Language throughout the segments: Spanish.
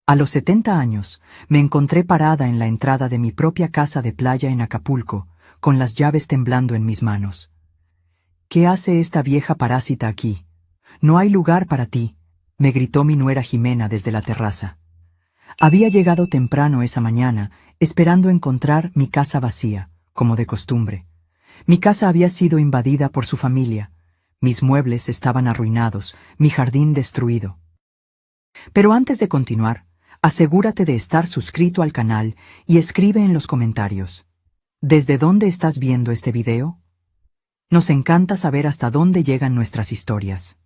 A los 70 años, me encontré parada en la entrada de mi propia casa de playa en Acapulco, con las llaves temblando en mis manos. ¿Qué hace esta vieja parásita aquí? No hay lugar para ti, me gritó mi nuera Jimena desde la terraza. Había llegado temprano esa mañana, esperando encontrar mi casa vacía, como de costumbre. Mi casa había sido invadida por su familia. Mis muebles estaban arruinados, mi jardín destruido. Pero antes de continuar, asegúrate de estar suscrito al canal y escribe en los comentarios. ¿Desde dónde estás viendo este video? Nos encanta saber hasta dónde llegan nuestras historias.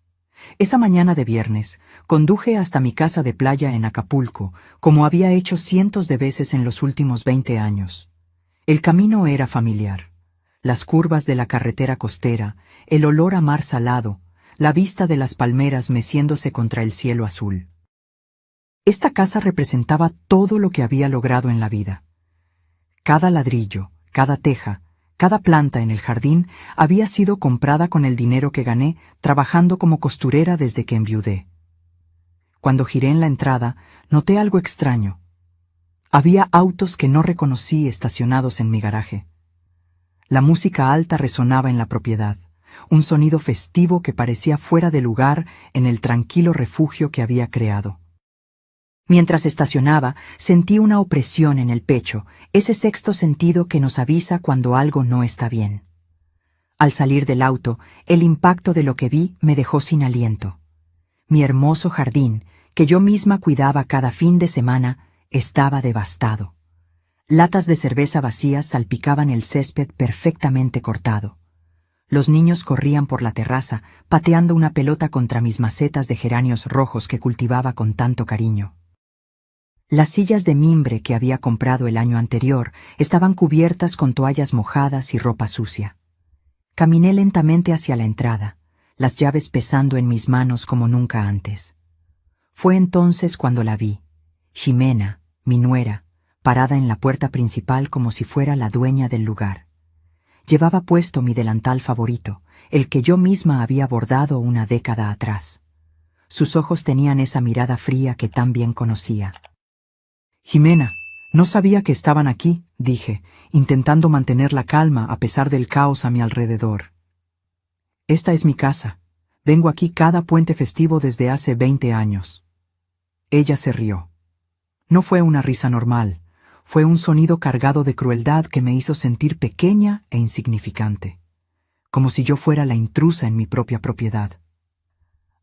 Esa mañana de viernes, conduje hasta mi casa de playa en Acapulco, como había hecho cientos de veces en los últimos 20 años. El camino era familiar. Las curvas de la carretera costera, el olor a mar salado, la vista de las palmeras meciéndose contra el cielo azul. Esta casa representaba todo lo que había logrado en la vida. Cada ladrillo, cada teja, cada planta en el jardín había sido comprada con el dinero que gané trabajando como costurera desde que enviudé. Cuando giré en la entrada, noté algo extraño. Había autos que no reconocí estacionados en mi garaje. La música alta resonaba en la propiedad, un sonido festivo que parecía fuera de lugar en el tranquilo refugio que había creado. Mientras estacionaba, sentí una opresión en el pecho, ese sexto sentido que nos avisa cuando algo no está bien. Al salir del auto, el impacto de lo que vi me dejó sin aliento. Mi hermoso jardín, que yo misma cuidaba cada fin de semana, estaba devastado. Latas de cerveza vacías salpicaban el césped perfectamente cortado. Los niños corrían por la terraza, pateando una pelota contra mis macetas de geranios rojos que cultivaba con tanto cariño. Las sillas de mimbre que había comprado el año anterior estaban cubiertas con toallas mojadas y ropa sucia. Caminé lentamente hacia la entrada, las llaves pesando en mis manos como nunca antes. Fue entonces cuando la vi, Jimena, mi nuera, parada en la puerta principal como si fuera la dueña del lugar. Llevaba puesto mi delantal favorito, el que yo misma había bordado una década atrás. Sus ojos tenían esa mirada fría que tan bien conocía. «Jimena, no sabía que estaban aquí», dije, intentando mantener la calma a pesar del caos a mi alrededor. «Esta es mi casa. Vengo aquí cada puente festivo desde hace 20 años». Ella se rió. No fue una risa normal, fue un sonido cargado de crueldad que me hizo sentir pequeña e insignificante, como si yo fuera la intrusa en mi propia propiedad.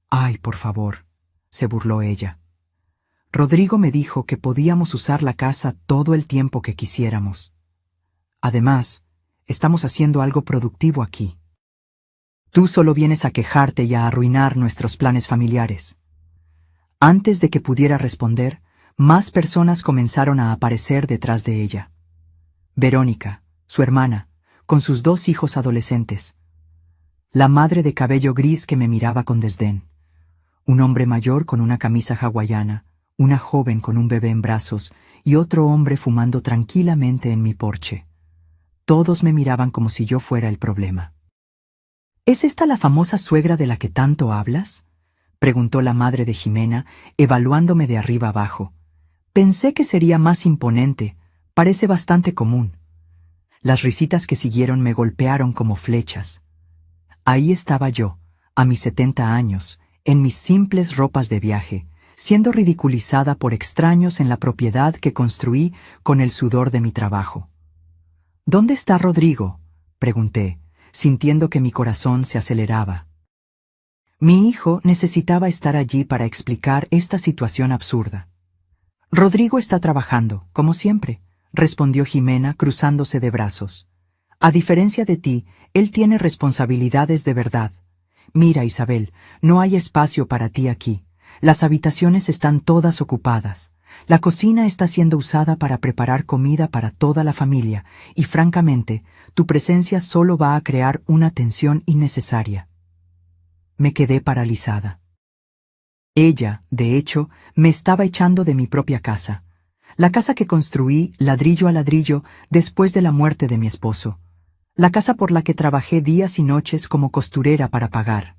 «Ay, por favor», se burló ella. Rodrigo me dijo que podíamos usar la casa todo el tiempo que quisiéramos. Además, estamos haciendo algo productivo aquí. Tú solo vienes a quejarte y a arruinar nuestros planes familiares. Antes de que pudiera responder, más personas comenzaron a aparecer detrás de ella. Verónica, su hermana, con sus 2 hijos adolescentes. La madre de cabello gris que me miraba con desdén. Un hombre mayor con una camisa hawaiana, una joven con un bebé en brazos y otro hombre fumando tranquilamente en mi porche. Todos me miraban como si yo fuera el problema. ¿Es esta la famosa suegra de la que tanto hablas?, preguntó la madre de Jimena, evaluándome de arriba abajo. Pensé que sería más imponente, parece bastante común. Las risitas que siguieron me golpearon como flechas. Ahí estaba yo, a mis 70 años, en mis simples ropas de viaje, siendo ridiculizada por extraños en la propiedad que construí con el sudor de mi trabajo. «¿Dónde está Rodrigo?», pregunté, sintiendo que mi corazón se aceleraba. Mi hijo necesitaba estar allí para explicar esta situación absurda. «Rodrigo está trabajando, como siempre», respondió Jimena cruzándose de brazos. «A diferencia de ti, él tiene responsabilidades de verdad. Mira, Isabel, no hay espacio para ti aquí. Las habitaciones están todas ocupadas. La cocina está siendo usada para preparar comida para toda la familia y, francamente, tu presencia solo va a crear una tensión innecesaria». Me quedé paralizada. Ella, de hecho, me estaba echando de mi propia casa. La casa que construí ladrillo a ladrillo después de la muerte de mi esposo. La casa por la que trabajé días y noches como costurera para pagar.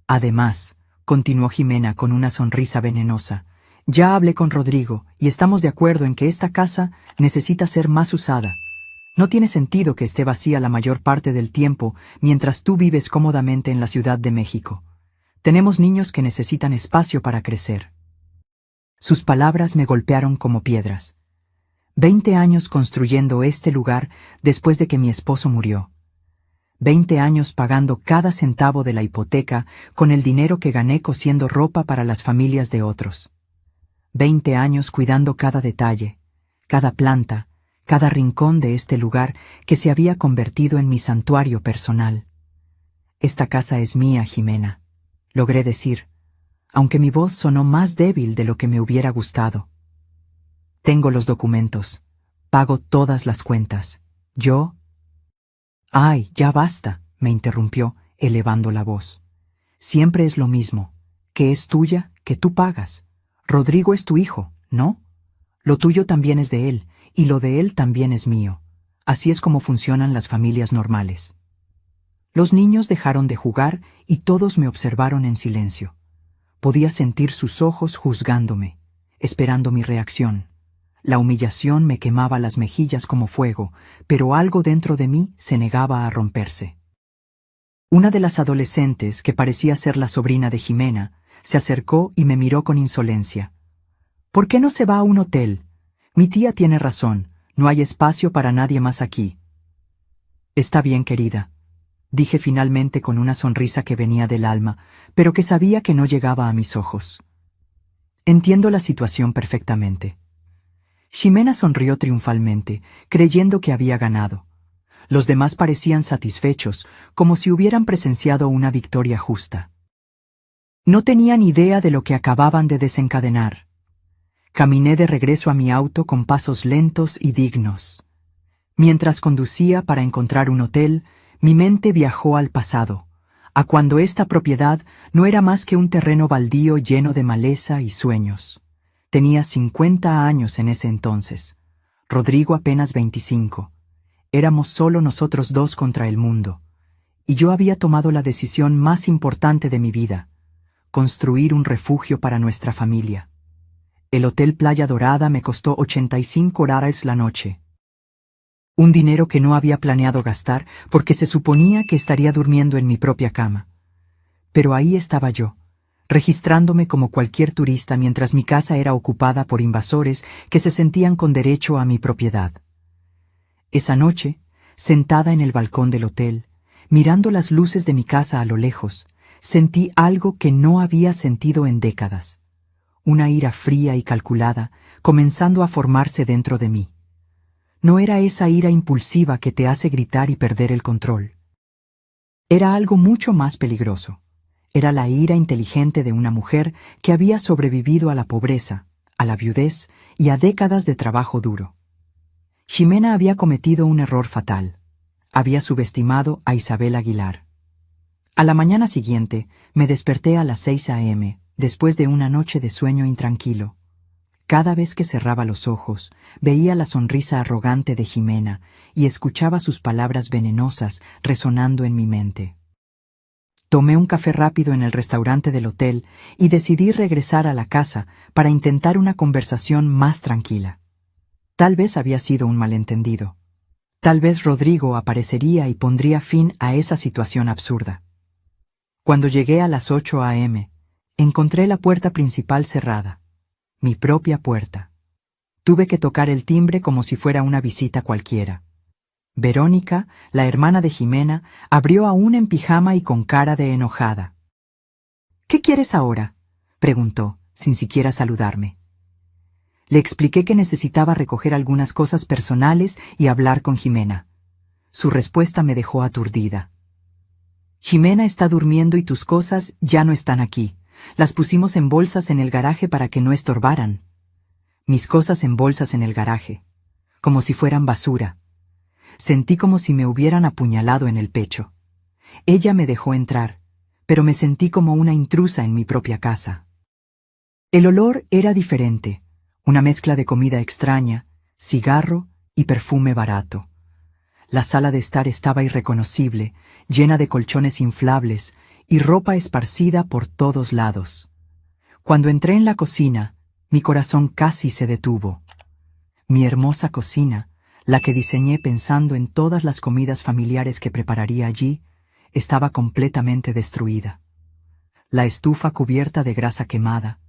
Además, continuó Jimena con una sonrisa venenosa, Ya hablé con Rodrigo y estamos de acuerdo en que esta casa necesita ser más usada. No tiene sentido que esté vacía la mayor parte del tiempo mientras tú vives cómodamente en la Ciudad de México. Tenemos niños que necesitan espacio para crecer. Sus palabras me golpearon como piedras. 20 años construyendo este lugar después de que mi esposo murió. 20 años pagando cada centavo de la hipoteca con el dinero que gané cosiendo ropa para las familias de otros. 20 años cuidando cada detalle, cada planta, cada rincón de este lugar que se había convertido en mi santuario personal. Esta casa es mía, Jimena, logré decir, aunque mi voz sonó más débil de lo que me hubiera gustado. Tengo los documentos, pago todas las cuentas. Yo... Ay, ya basta, me interrumpió, elevando la voz. Siempre es lo mismo, que es tuya, que tú pagas. Rodrigo es tu hijo, ¿no? Lo tuyo también es de él, y lo de él también es mío. Así es como funcionan las familias normales. Los niños dejaron de jugar y todos me observaron en silencio. Podía sentir sus ojos juzgándome, esperando mi reacción. La humillación me quemaba las mejillas como fuego, pero algo dentro de mí se negaba a romperse. Una de las adolescentes, que parecía ser la sobrina de Jimena, se acercó y me miró con insolencia. ¿Por qué no se va a un hotel? Mi tía tiene razón, no hay espacio para nadie más aquí. Está bien, querida, dije finalmente con una sonrisa que venía del alma, pero que sabía que no llegaba a mis ojos. Entiendo la situación perfectamente. Ximena sonrió triunfalmente, creyendo que había ganado. Los demás parecían satisfechos, como si hubieran presenciado una victoria justa. No tenían idea de lo que acababan de desencadenar. Caminé de regreso a mi auto con pasos lentos y dignos. Mientras conducía para encontrar un hotel, mi mente viajó al pasado, a cuando esta propiedad no era más que un terreno baldío lleno de maleza y sueños. Tenía 50 años en ese entonces. Rodrigo apenas 25. Éramos solo nosotros dos contra el mundo. Y yo había tomado la decisión más importante de mi vida: construir un refugio para nuestra familia. El Hotel Playa Dorada me costó $85 la noche. Un dinero que no había planeado gastar porque se suponía que estaría durmiendo en mi propia cama. Pero ahí estaba yo, registrándome como cualquier turista mientras mi casa era ocupada por invasores que se sentían con derecho a mi propiedad. Esa noche, sentada en el balcón del hotel, mirando las luces de mi casa a lo lejos, sentí algo que no había sentido en décadas. Una ira fría y calculada comenzando a formarse dentro de mí. No era esa ira impulsiva que te hace gritar y perder el control. Era algo mucho más peligroso. Era la ira inteligente de una mujer que había sobrevivido a la pobreza, a la viudez y a décadas de trabajo duro. Ximena había cometido un error fatal. Había subestimado a Isabel Aguilar. A la mañana siguiente me desperté a las 6 a.m., después de una noche de sueño intranquilo. Cada vez que cerraba los ojos, veía la sonrisa arrogante de Ximena y escuchaba sus palabras venenosas resonando en mi mente. Tomé un café rápido en el restaurante del hotel y decidí regresar a la casa para intentar una conversación más tranquila. Tal vez había sido un malentendido. Tal vez Rodrigo aparecería y pondría fin a esa situación absurda. Cuando llegué a las 8 a.m., encontré la puerta principal cerrada. Mi propia puerta. Tuve que tocar el timbre como si fuera una visita cualquiera. Verónica, la hermana de Ximena, abrió aún en pijama y con cara de enojada. «¿Qué quieres ahora?», preguntó, sin siquiera saludarme. Le expliqué que necesitaba recoger algunas cosas personales y hablar con Ximena. Su respuesta me dejó aturdida. «Ximena está durmiendo y tus cosas ya no están aquí. Las pusimos en bolsas en el garaje para que no estorbaran». Mis cosas en bolsas en el garaje, como si fueran basura. Sentí como si me hubieran apuñalado en el pecho. Ella me dejó entrar, pero me sentí como una intrusa en mi propia casa. El olor era diferente, una mezcla de comida extraña, cigarro y perfume barato. La sala de estar estaba irreconocible, llena de colchones inflables y ropa esparcida por todos lados. Cuando entré en la cocina, Mi corazón casi se detuvo. Mi hermosa cocina, la que diseñé pensando en todas las comidas familiares que prepararía allí, estaba completamente destruida. La estufa cubierta de grasa quemada,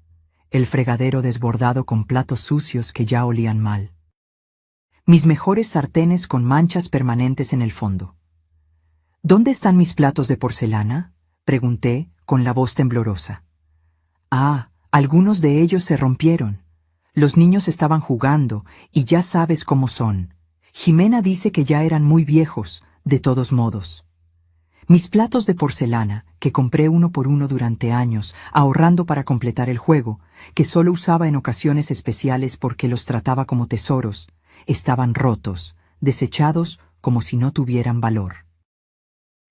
el fregadero desbordado con platos sucios que ya olían mal. Mis mejores sartenes con manchas permanentes en el fondo. ¿Dónde están mis platos de porcelana?, pregunté con la voz temblorosa. Ah, algunos de ellos se rompieron. Los niños estaban jugando y ya sabes cómo son. Jimena dice que ya eran muy viejos, de todos modos. Mis platos de porcelana, que compré uno por uno durante años, ahorrando para completar el juego, que solo usaba en ocasiones especiales porque los trataba como tesoros, estaban rotos, desechados como si no tuvieran valor.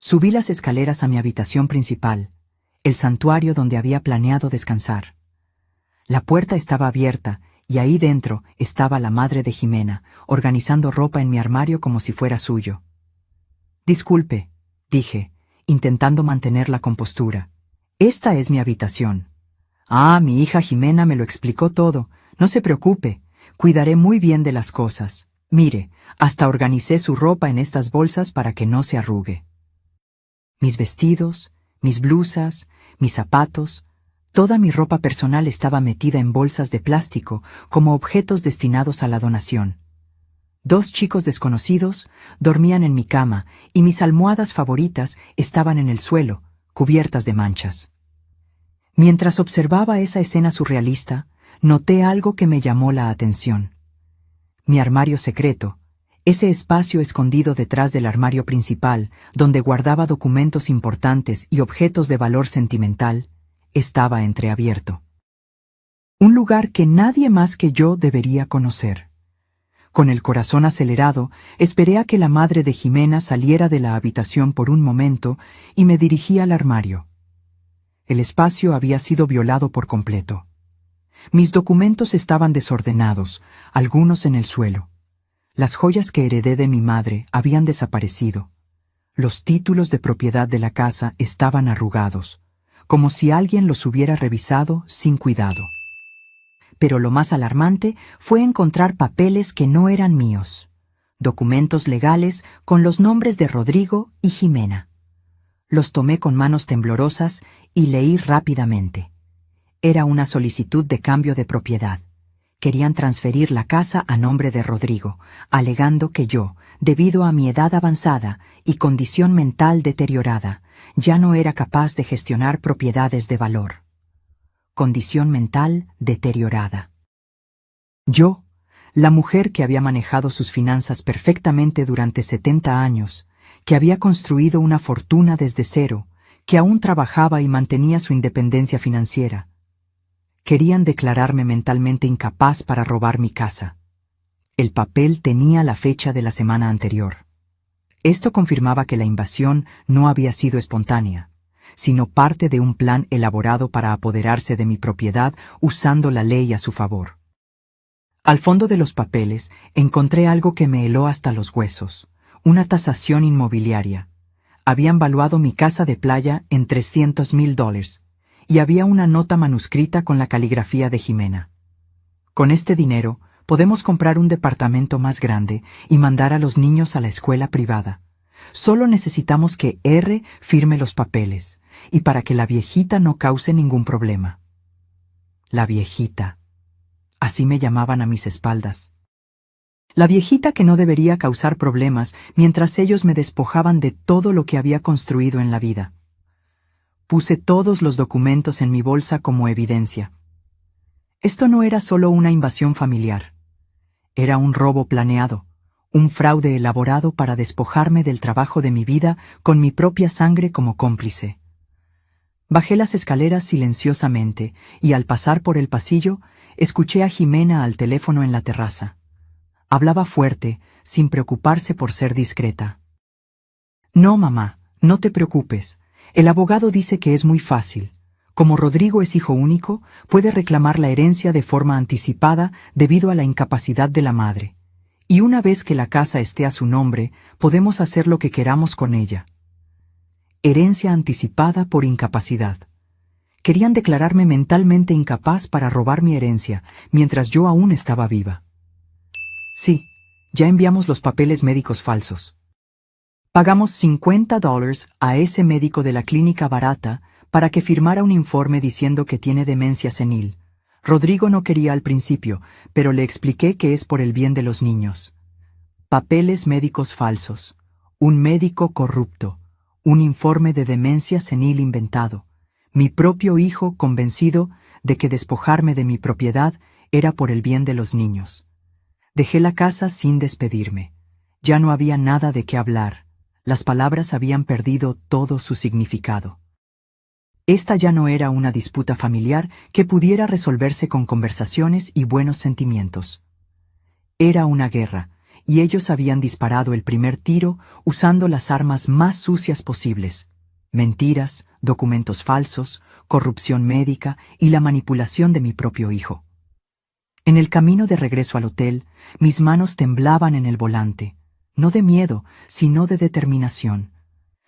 Subí las escaleras a mi habitación principal, el santuario donde había planeado descansar. La puerta estaba abierta y ahí dentro estaba la madre de Jimena, organizando ropa en mi armario como si fuera suyo. Disculpe, dije, intentando mantener la compostura. Esta es mi habitación. Ah, mi hija Jimena me lo explicó todo. No se preocupe, cuidaré muy bien de las cosas. Mire, hasta organicé su ropa en estas bolsas para que no se arrugue. Mis vestidos, mis blusas, mis zapatos, toda mi ropa personal estaba metida en bolsas de plástico como objetos destinados a la donación. 2 chicos desconocidos dormían en mi cama y mis almohadas favoritas estaban en el suelo, cubiertas de manchas. Mientras observaba esa escena surrealista, noté algo que me llamó la atención. Mi armario secreto, ese espacio escondido detrás del armario principal, donde guardaba documentos importantes y objetos de valor sentimental, estaba entreabierto. Un lugar que nadie más que yo debería conocer. Con el corazón acelerado, esperé a que la madre de Jimena saliera de la habitación por un momento y me dirigí al armario. El espacio había sido violado por completo. Mis documentos estaban desordenados, algunos en el suelo. Las joyas que heredé de mi madre habían desaparecido. Los títulos de propiedad de la casa estaban arrugados, como si alguien los hubiera revisado sin cuidado. Pero lo más alarmante fue encontrar papeles que no eran míos. Documentos legales con los nombres de Rodrigo y Jimena. Los tomé con manos temblorosas y leí rápidamente. Era una solicitud de cambio de propiedad. Querían transferir la casa a nombre de Rodrigo, alegando que yo, debido a mi edad avanzada y condición mental deteriorada, ya no era capaz de gestionar propiedades de valor. Condición mental deteriorada. Yo, la mujer que había manejado sus finanzas perfectamente durante 70 años, que había construido una fortuna desde cero, que aún trabajaba y mantenía su independencia financiera. Querían declararme mentalmente incapaz para robar mi casa. El papel tenía la fecha de la semana anterior. Esto confirmaba que la invasión no había sido espontánea, sino parte de un plan elaborado para apoderarse de mi propiedad usando la ley a su favor. Al fondo de los papeles encontré algo que me heló hasta los huesos, una tasación inmobiliaria. Habían valuado mi casa de playa en $300,000 y había una nota manuscrita con la caligrafía de Jimena. Con este dinero podemos comprar un departamento más grande y mandar a los niños a la escuela privada. Solo necesitamos que R firme los papeles, y para que la viejita no cause ningún problema. La viejita. Así me llamaban a mis espaldas. La viejita que no debería causar problemas mientras ellos me despojaban de todo lo que había construido en la vida. Puse todos los documentos en mi bolsa como evidencia. Esto no era solo una invasión familiar. Era un robo planeado, un fraude elaborado para despojarme del trabajo de mi vida con mi propia sangre como cómplice. Bajé las escaleras silenciosamente y al pasar por el pasillo, escuché a Jimena al teléfono en la terraza. Hablaba fuerte, sin preocuparse por ser discreta. No, mamá, no te preocupes. El abogado dice que es muy fácil. Como Rodrigo es hijo único, puede reclamar la herencia de forma anticipada debido a la incapacidad de la madre. Y una vez que la casa esté a su nombre, podemos hacer lo que queramos con ella. Herencia anticipada por incapacidad. Querían declararme mentalmente incapaz para robar mi herencia, mientras yo aún estaba viva. Sí, ya enviamos los papeles médicos falsos. Pagamos $50 a ese médico de la clínica barata para que firmara un informe diciendo que tiene demencia senil. Rodrigo no quería al principio, pero le expliqué que es por el bien de los niños. Papeles médicos falsos, un médico corrupto, un informe de demencia senil inventado, mi propio hijo convencido de que despojarme de mi propiedad era por el bien de los niños. Dejé la casa sin despedirme. Ya no había nada de qué hablar. Las palabras habían perdido todo su significado. Esta ya no era una disputa familiar que pudiera resolverse con conversaciones y buenos sentimientos. Era una guerra, y ellos habían disparado el primer tiro usando las armas más sucias posibles: mentiras, documentos falsos, corrupción médica y la manipulación de mi propio hijo. En el camino de regreso al hotel, mis manos temblaban en el volante, no de miedo, sino de determinación.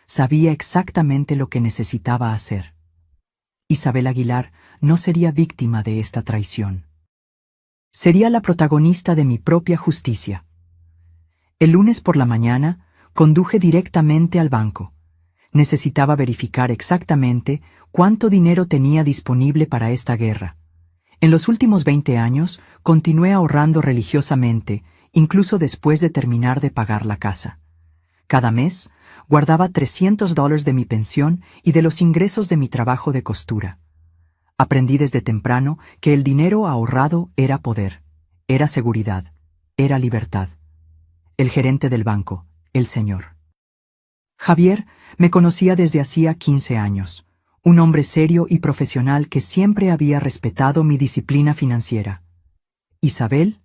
Sabía exactamente lo que necesitaba hacer. Isabel Aguilar no sería víctima de esta traición. Sería la protagonista de mi propia justicia. El lunes por la mañana, conduje directamente al banco. Necesitaba verificar exactamente cuánto dinero tenía disponible para esta guerra. En los últimos 20 años, continué ahorrando religiosamente, incluso después de terminar de pagar la casa. Cada mes, guardaba $300 de mi pensión y de los ingresos de mi trabajo de costura. Aprendí desde temprano que el dinero ahorrado era poder, era seguridad, era libertad. El gerente del banco, el señor Javier, me conocía desde hacía 15 años, un hombre serio y profesional que siempre había respetado mi disciplina financiera. «Isabel,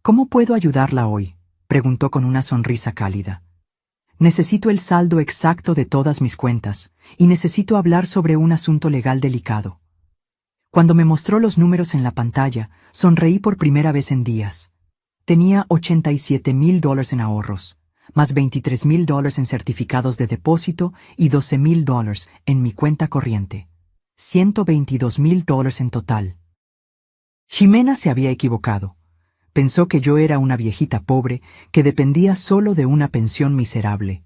¿cómo puedo ayudarla hoy?», preguntó con una sonrisa cálida. «Necesito el saldo exacto de todas mis cuentas, y necesito hablar sobre un asunto legal delicado». Cuando me mostró los números en la pantalla, sonreí por primera vez en días. Tenía $87,000 en ahorros, más $23,000 en certificados de depósito y $12,000 en mi cuenta corriente. $122,000 en total. Ximena se había equivocado. Pensó que yo era una viejita pobre que dependía solo de una pensión miserable.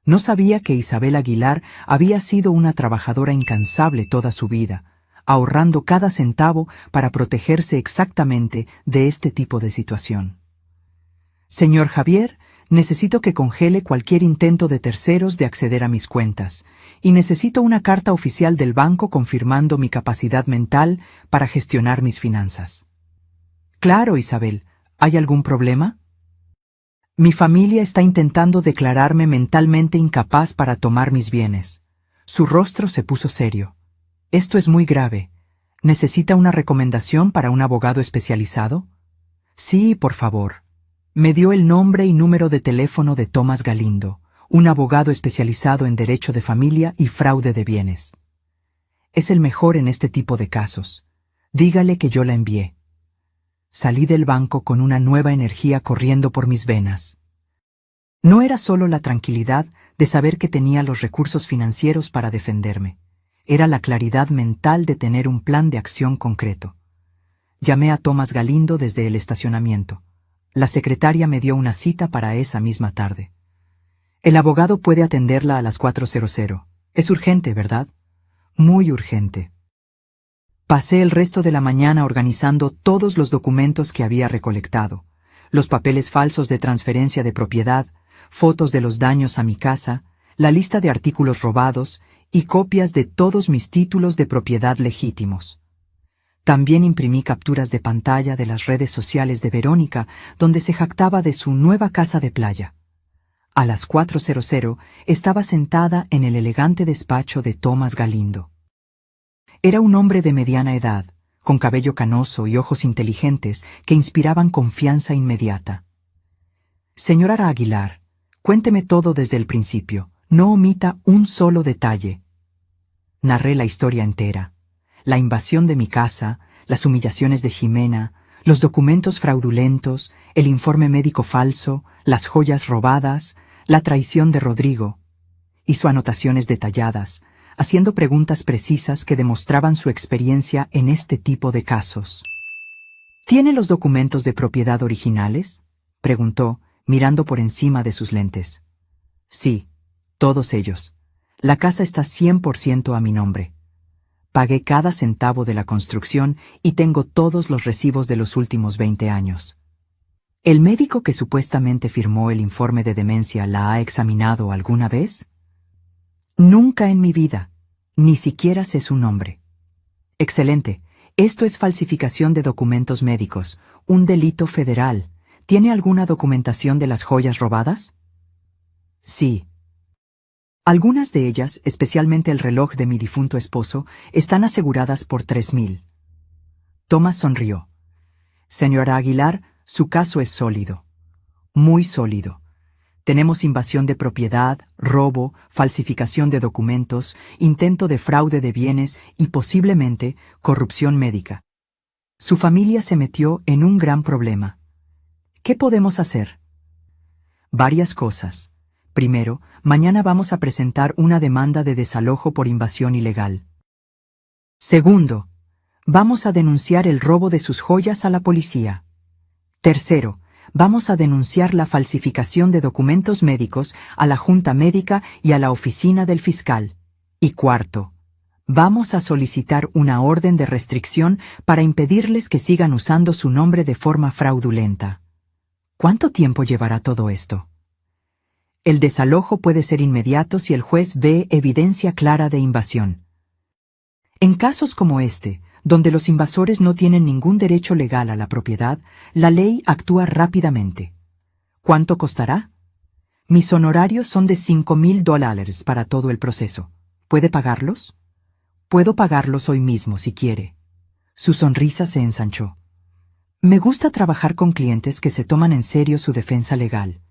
No sabía que Isabel Aguilar había sido una trabajadora incansable toda su vida, ahorrando cada centavo para protegerse exactamente de este tipo de situación. «Señor Javier, necesito que congele cualquier intento de terceros de acceder a mis cuentas, y necesito una carta oficial del banco confirmando mi capacidad mental para gestionar mis finanzas». «Claro, Isabel, ¿hay algún problema?». «Mi familia está intentando declararme mentalmente incapaz para tomar mis bienes». Su rostro se puso serio. «Esto es muy grave. ¿Necesita una recomendación para un abogado especializado?». «Sí, por favor». Me dio el nombre y número de teléfono de Tomás Galindo, un abogado especializado en derecho de familia y fraude de bienes. «Es el mejor en este tipo de casos. Dígale que yo la envié». Salí del banco con una nueva energía corriendo por mis venas. No era solo la tranquilidad de saber que tenía los recursos financieros para defenderme. Era la claridad mental de tener un plan de acción concreto. Llamé a Tomás Galindo desde el estacionamiento. La secretaria me dio una cita para esa misma tarde. «El abogado puede atenderla a las 4:00. Es urgente, ¿verdad?». «Muy urgente». Pasé el resto de la mañana organizando todos los documentos que había recolectado, los papeles falsos de transferencia de propiedad, fotos de los daños a mi casa, la lista de artículos robados y copias de todos mis títulos de propiedad legítimos. También imprimí capturas de pantalla de las redes sociales de Verónica, donde se jactaba de su nueva casa de playa. A las 4:00 estaba sentada en el elegante despacho de Tomás Galindo. Era un hombre de mediana edad, con cabello canoso y ojos inteligentes que inspiraban confianza inmediata. «Señora Aguilar, cuénteme todo desde el principio, no omita un solo detalle». Narré la historia entera: la invasión de mi casa, las humillaciones de Ximena, los documentos fraudulentos, el informe médico falso, las joyas robadas, la traición de Rodrigo. Hizo anotaciones detalladas, haciendo preguntas precisas que demostraban su experiencia en este tipo de casos. ¿Tiene los documentos de propiedad originales?, preguntó, mirando por encima de sus lentes. Sí, todos ellos. La casa está 100% a mi nombre. Pagué cada centavo de la construcción y tengo todos los recibos de los últimos 20 años. ¿El médico que supuestamente firmó el informe de demencia la ha examinado alguna vez? Nunca en mi vida. Ni siquiera sé su nombre. Excelente. Esto es falsificación de documentos médicos, un delito federal. ¿Tiene alguna documentación de las joyas robadas? Sí. Algunas de ellas, especialmente el reloj de mi difunto esposo, están aseguradas por 3,000. Thomas sonrió. Señora Aguilar, su caso es sólido. Muy sólido. Tenemos invasión de propiedad, robo, falsificación de documentos, intento de fraude de bienes y posiblemente corrupción médica. Su familia se metió en un gran problema. ¿Qué podemos hacer? Varias cosas. Primero, mañana vamos a presentar una demanda de desalojo por invasión ilegal. Segundo, vamos a denunciar el robo de sus joyas a la policía. Tercero, vamos a denunciar la falsificación de documentos médicos a la Junta Médica y a la oficina del fiscal. Y cuarto, vamos a solicitar una orden de restricción para impedirles que sigan usando su nombre de forma fraudulenta. ¿Cuánto tiempo llevará todo esto? El desalojo puede ser inmediato si el juez ve evidencia clara de invasión. En casos como este, donde los invasores no tienen ningún derecho legal a la propiedad, la ley actúa rápidamente. ¿Cuánto costará? Mis honorarios son de $5,000 para todo el proceso. ¿Puede pagarlos? Puedo pagarlos hoy mismo si quiere. Su sonrisa se ensanchó. Me gusta trabajar con clientes que se toman en serio su defensa legal.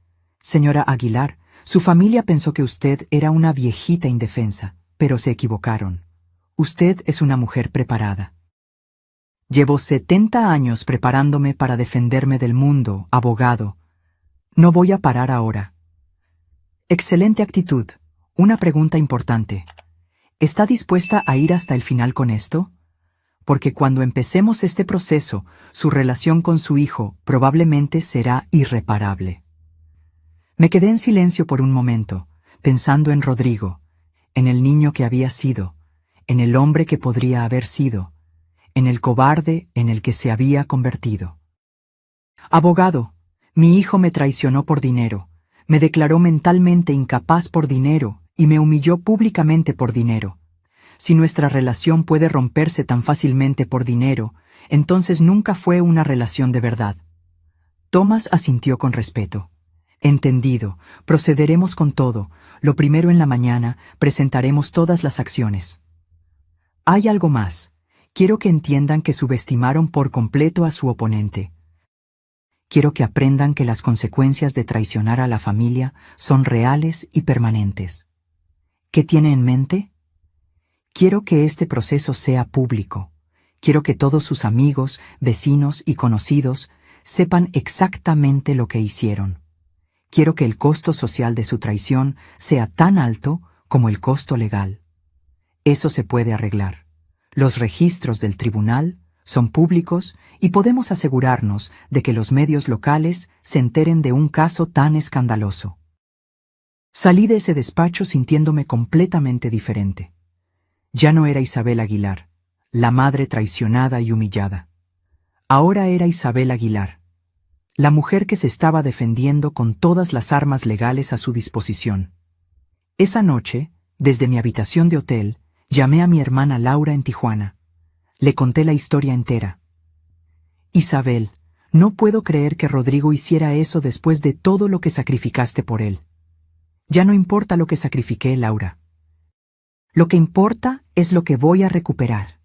Señora Aguilar, su familia pensó que usted era una viejita indefensa, pero se equivocaron. Usted es una mujer preparada. Llevo 70 años preparándome para defenderme del mundo, abogado. No voy a parar ahora. Excelente actitud. Una pregunta importante. ¿Está dispuesta a ir hasta el final con esto? Porque cuando empecemos este proceso, su relación con su hijo probablemente será irreparable. Me quedé en silencio por un momento, pensando en Rodrigo, en el niño que había sido, en el hombre que podría haber sido, en el cobarde en el que se había convertido. Abogado, mi hijo me traicionó por dinero, me declaró mentalmente incapaz por dinero y me humilló públicamente por dinero. Si nuestra relación puede romperse tan fácilmente por dinero, entonces nunca fue una relación de verdad. Thomas asintió con respeto. Entendido, procederemos con todo. Lo primero en la mañana, presentaremos todas las acciones. Hay algo más. Quiero que entiendan que subestimaron por completo a su oponente. Quiero que aprendan que las consecuencias de traicionar a la familia son reales y permanentes. ¿Qué tiene en mente? Quiero que este proceso sea público. Quiero que todos sus amigos, vecinos y conocidos sepan exactamente lo que hicieron. Quiero que el costo social de su traición sea tan alto como el costo legal. Eso se puede arreglar. Los registros del tribunal son públicos y podemos asegurarnos de que los medios locales se enteren de un caso tan escandaloso. Salí de ese despacho sintiéndome completamente diferente. Ya no era Isabel Aguilar, la madre traicionada y humillada. Ahora era Isabel Aguilar, la mujer que se estaba defendiendo con todas las armas legales a su disposición. Esa noche, desde mi habitación de hotel, llamé a mi hermana Laura en Tijuana. Le conté la historia entera. Isabel, no puedo creer que Rodrigo hiciera eso después de todo lo que sacrificaste por él. Ya no importa lo que sacrifiqué, Laura. Lo que importa es lo que voy a recuperar.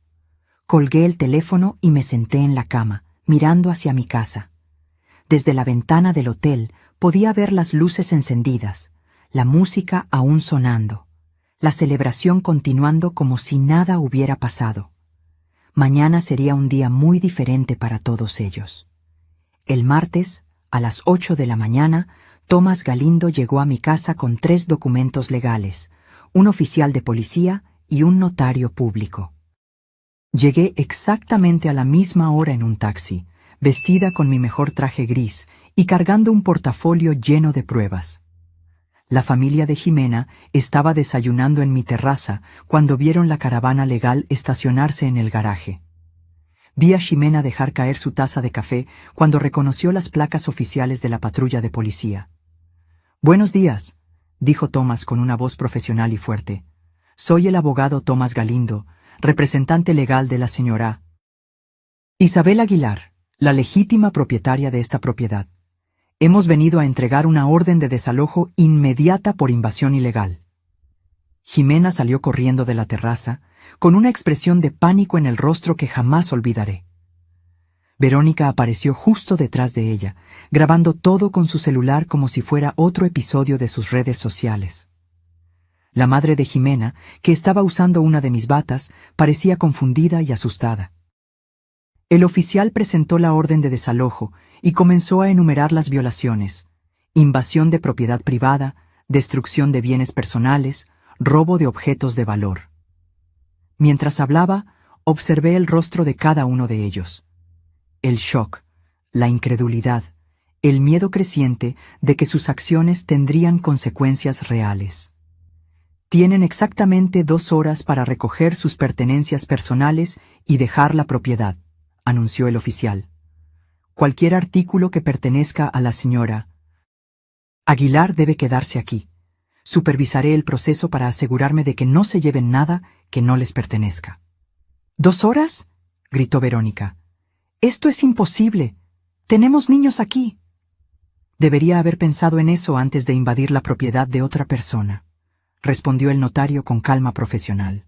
Colgué el teléfono y me senté en la cama, mirando hacia mi casa. Desde la ventana del hotel podía ver las luces encendidas, la música aún sonando, la celebración continuando como si nada hubiera pasado. Mañana sería un día muy diferente para todos ellos. El martes, a las 8 de la mañana, Thomas Galindo llegó a mi casa con 3 documentos legales, un oficial de policía y un notario público. Llegué exactamente a la misma hora en un taxi, vestida con mi mejor traje gris y cargando un portafolio lleno de pruebas. La familia de Jimena estaba desayunando en mi terraza cuando vieron la caravana legal estacionarse en el garaje. Vi a Jimena dejar caer su taza de café cuando reconoció las placas oficiales de la patrulla de policía. «Buenos días», dijo Tomás con una voz profesional y fuerte. «Soy el abogado Tomás Galindo, representante legal de la señora Isabel Aguilar, la legítima propietaria de esta propiedad. Hemos venido a entregar una orden de desalojo inmediata por invasión ilegal». Jimena salió corriendo de la terraza, con una expresión de pánico en el rostro que jamás olvidaré. Verónica apareció justo detrás de ella, grabando todo con su celular como si fuera otro episodio de sus redes sociales. La madre de Jimena, que estaba usando una de mis batas, parecía confundida y asustada. El oficial presentó la orden de desalojo y comenzó a enumerar las violaciones: invasión de propiedad privada, destrucción de bienes personales, robo de objetos de valor. Mientras hablaba, observé el rostro de cada uno de ellos. El shock, la incredulidad, el miedo creciente de que sus acciones tendrían consecuencias reales. «Tienen exactamente 2 horas para recoger sus pertenencias personales y dejar la propiedad», anunció el oficial. «Cualquier artículo que pertenezca a la señora Aguilar debe quedarse aquí. Supervisaré el proceso para asegurarme de que no se lleven nada que no les pertenezca». «¿2 horas?», gritó Verónica. «Esto es imposible. Tenemos niños aquí». «Debería haber pensado en eso antes de invadir la propiedad de otra persona», respondió el notario con calma profesional.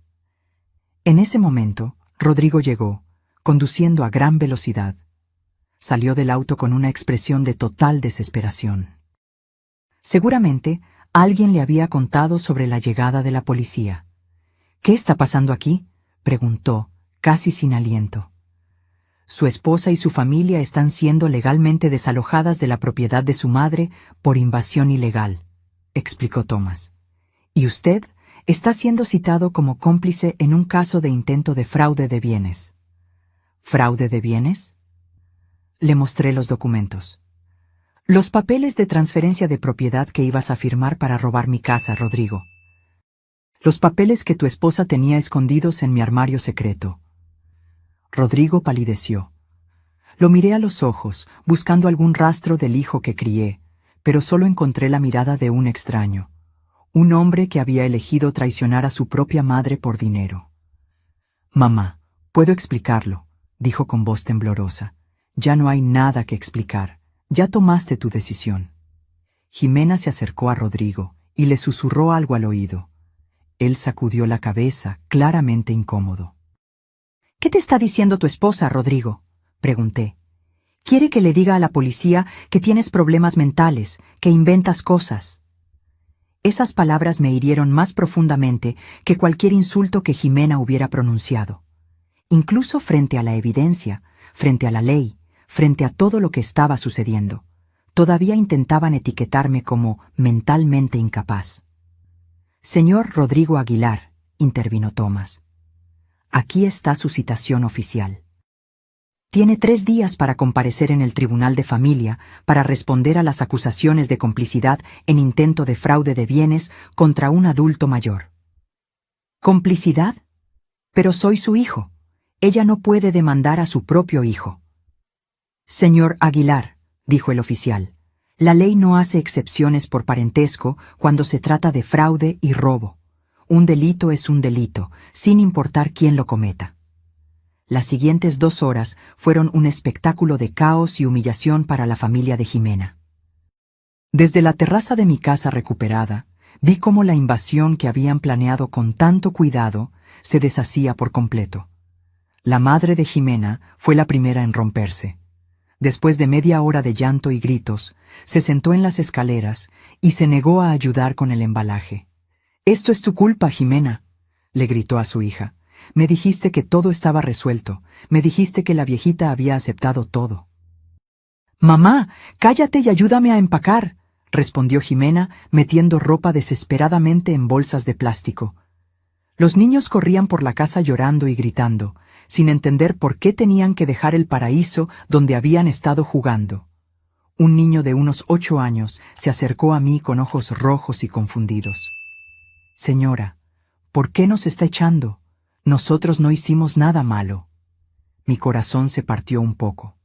En ese momento, Rodrigo llegó, conduciendo a gran velocidad. Salió del auto con una expresión de total desesperación. Seguramente, alguien le había contado sobre la llegada de la policía. «¿Qué está pasando aquí?», preguntó, casi sin aliento. «Su esposa y su familia están siendo legalmente desalojadas de la propiedad de su madre por invasión ilegal», explicó Tomás. «Y usted está siendo citado como cómplice en un caso de intento de fraude de bienes». «¿Fraude de bienes?». Le mostré los documentos. «Los papeles de transferencia de propiedad que ibas a firmar para robar mi casa, Rodrigo. Los papeles que tu esposa tenía escondidos en mi armario secreto». Rodrigo palideció. Lo miré a los ojos, buscando algún rastro del hijo que crié, pero solo encontré la mirada de un extraño. Un hombre que había elegido traicionar a su propia madre por dinero. «Mamá, puedo explicarlo», dijo con voz temblorosa. «Ya no hay nada que explicar. Ya tomaste tu decisión». Jimena se acercó a Rodrigo y le susurró algo al oído. Él sacudió la cabeza, claramente incómodo. «¿Qué te está diciendo tu esposa, Rodrigo?», pregunté. «Quiere que le diga a la policía que tienes problemas mentales, que inventas cosas». Esas palabras me hirieron más profundamente que cualquier insulto que Jimena hubiera pronunciado. Incluso frente a la evidencia, frente a la ley, frente a todo lo que estaba sucediendo, todavía intentaban etiquetarme como mentalmente incapaz. «Señor Rodrigo Aguilar», intervino Tomás, «aquí está su citación oficial. Tiene 3 días para comparecer en el Tribunal de Familia para responder a las acusaciones de complicidad en intento de fraude de bienes contra un adulto mayor». «¿Complicidad? Pero soy su hijo. Ella no puede demandar a su propio hijo». «Señor Aguilar», dijo el oficial, «la ley no hace excepciones por parentesco cuando se trata de fraude y robo. Un delito es un delito, sin importar quién lo cometa». Las siguientes 2 horas fueron un espectáculo de caos y humillación para la familia de Jimena. Desde la terraza de mi casa recuperada, vi cómo la invasión que habían planeado con tanto cuidado se deshacía por completo. La madre de Jimena fue la primera en romperse. Después de media hora de llanto y gritos, se sentó en las escaleras y se negó a ayudar con el embalaje. «Esto es tu culpa, Jimena», le gritó a su hija. «Me dijiste que todo estaba resuelto. Me dijiste que la viejita había aceptado todo». «Mamá, cállate y ayúdame a empacar», respondió Jimena, metiendo ropa desesperadamente en bolsas de plástico. Los niños corrían por la casa llorando y gritando, sin entender por qué tenían que dejar el paraíso donde habían estado jugando. Un niño de unos 8 años se acercó a mí con ojos rojos y confundidos. Señora, ¿por qué nos está echando? Nosotros no hicimos nada malo. Mi corazón se partió un poco.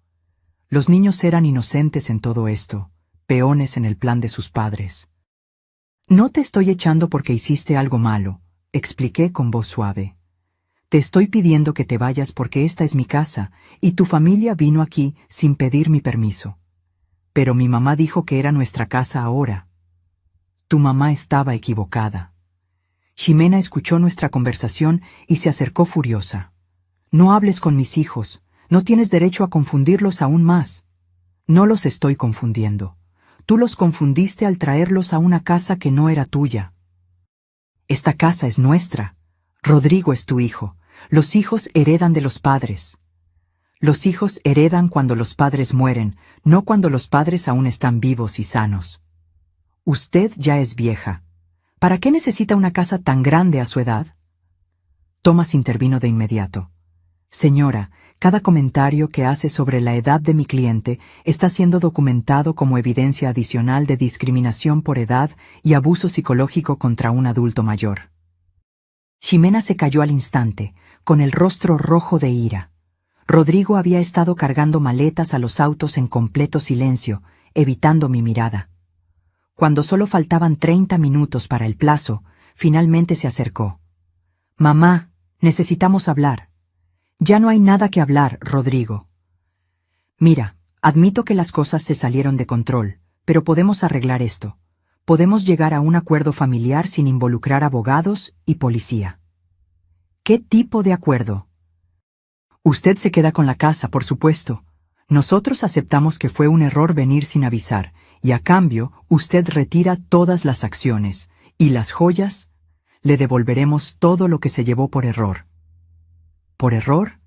Los niños eran inocentes en todo esto, peones en el plan de sus padres. No te estoy echando porque hiciste algo malo, expliqué con voz suave. Te estoy pidiendo que te vayas porque esta es mi casa, y tu familia vino aquí sin pedir mi permiso. Pero mi mamá dijo que era nuestra casa ahora. Tu mamá estaba equivocada. Ximena escuchó nuestra conversación y se acercó furiosa. No hables con mis hijos, no tienes derecho a confundirlos aún más. No los estoy confundiendo. Tú los confundiste al traerlos a una casa que no era tuya. Esta casa es nuestra. Rodrigo es tu hijo. Los hijos heredan de los padres. Los hijos heredan cuando los padres mueren, no cuando los padres aún están vivos y sanos. Usted ya es vieja. ¿Para qué necesita una casa tan grande a su edad? Thomas intervino de inmediato. Señora, cada comentario que hace sobre la edad de mi cliente está siendo documentado como evidencia adicional de discriminación por edad y abuso psicológico contra un adulto mayor. Ximena se calló al instante, con el rostro rojo de ira. Rodrigo había estado cargando maletas a los autos en completo silencio, evitando mi mirada. Cuando solo faltaban 30 minutos para el plazo, finalmente se acercó. Mamá, necesitamos hablar. Ya no hay nada que hablar, Rodrigo. Mira, admito que las cosas se salieron de control, pero podemos arreglar esto. Podemos llegar a un acuerdo familiar sin involucrar abogados y policía. ¿Qué tipo de acuerdo? Usted se queda con la casa, por supuesto. Nosotros aceptamos que fue un error venir sin avisar, y a cambio, usted retira todas las acciones, y las joyas, le devolveremos todo lo que se llevó por error. ¿Por error?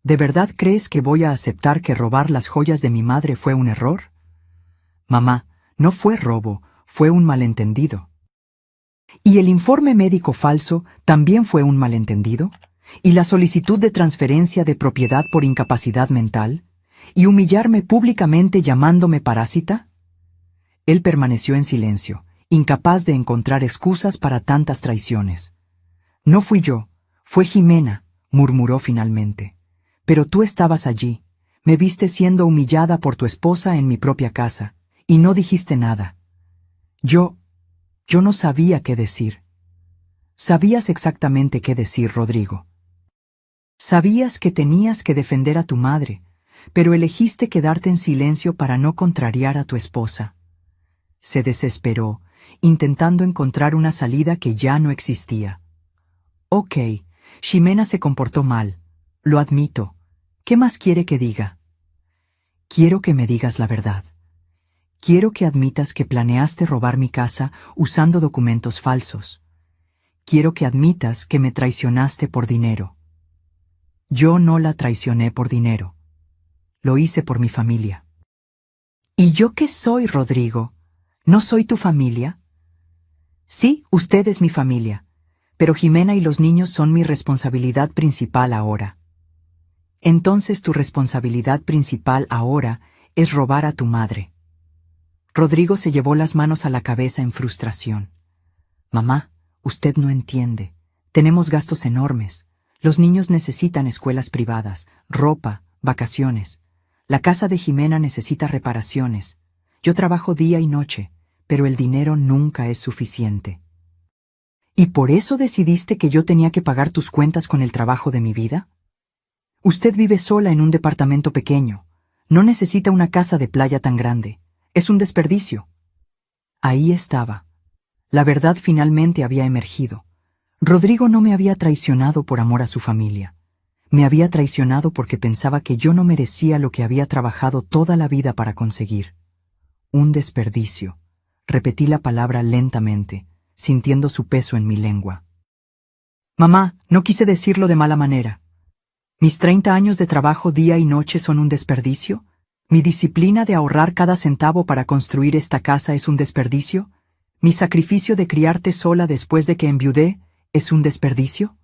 ¿De verdad crees que voy a aceptar que robar las joyas de mi madre fue un error? Mamá, no fue robo, fue un malentendido. ¿Y el informe médico falso también fue un malentendido? ¿Y la solicitud de transferencia de propiedad por incapacidad mental? ¿Y humillarme públicamente llamándome parásita? Él permaneció en silencio, incapaz de encontrar excusas para tantas traiciones. No fui yo, fue Ximena, murmuró finalmente. Pero tú estabas allí, me viste siendo humillada por tu esposa en mi propia casa, y no dijiste nada. Yo no sabía qué decir. Sabías exactamente qué decir, Rodrigo. Sabías que tenías que defender a tu madre, pero elegiste quedarte en silencio para no contrariar a tu esposa. Se desesperó, intentando encontrar una salida que ya no existía. Ok, Ximena se comportó mal, lo admito. ¿Qué más quiere que diga? Quiero que me digas la verdad. Quiero que admitas que planeaste robar mi casa usando documentos falsos. Quiero que admitas que me traicionaste por dinero. Yo no la traicioné por dinero. Lo hice por mi familia. ¿Y yo qué soy, Rodrigo? ¿No soy tu familia? Sí, usted es mi familia, pero Ximena y los niños son mi responsabilidad principal ahora. Entonces tu responsabilidad principal ahora es robar a tu madre. Rodrigo se llevó las manos a la cabeza en frustración. Mamá, usted no entiende. Tenemos gastos enormes. Los niños necesitan escuelas privadas, ropa, vacaciones. La casa de Ximena necesita reparaciones. Yo trabajo día y noche, pero el dinero nunca es suficiente. ¿Y por eso decidiste que yo tenía que pagar tus cuentas con el trabajo de mi vida? Usted vive sola en un departamento pequeño. No necesita una casa de playa tan grande. Es un desperdicio. Ahí estaba. La verdad finalmente había emergido. Rodrigo no me había traicionado por amor a su familia. Me había traicionado porque pensaba que yo no merecía lo que había trabajado toda la vida para conseguir. Un desperdicio. Repetí la palabra lentamente, sintiendo su peso en mi lengua. Mamá, no quise decirlo de mala manera. ¿Mis 30 años de trabajo día y noche son un desperdicio? ¿Mi disciplina de ahorrar cada centavo para construir esta casa es un desperdicio? ¿Mi sacrificio de criarte sola después de que enviudé ¿Es un desperdicio?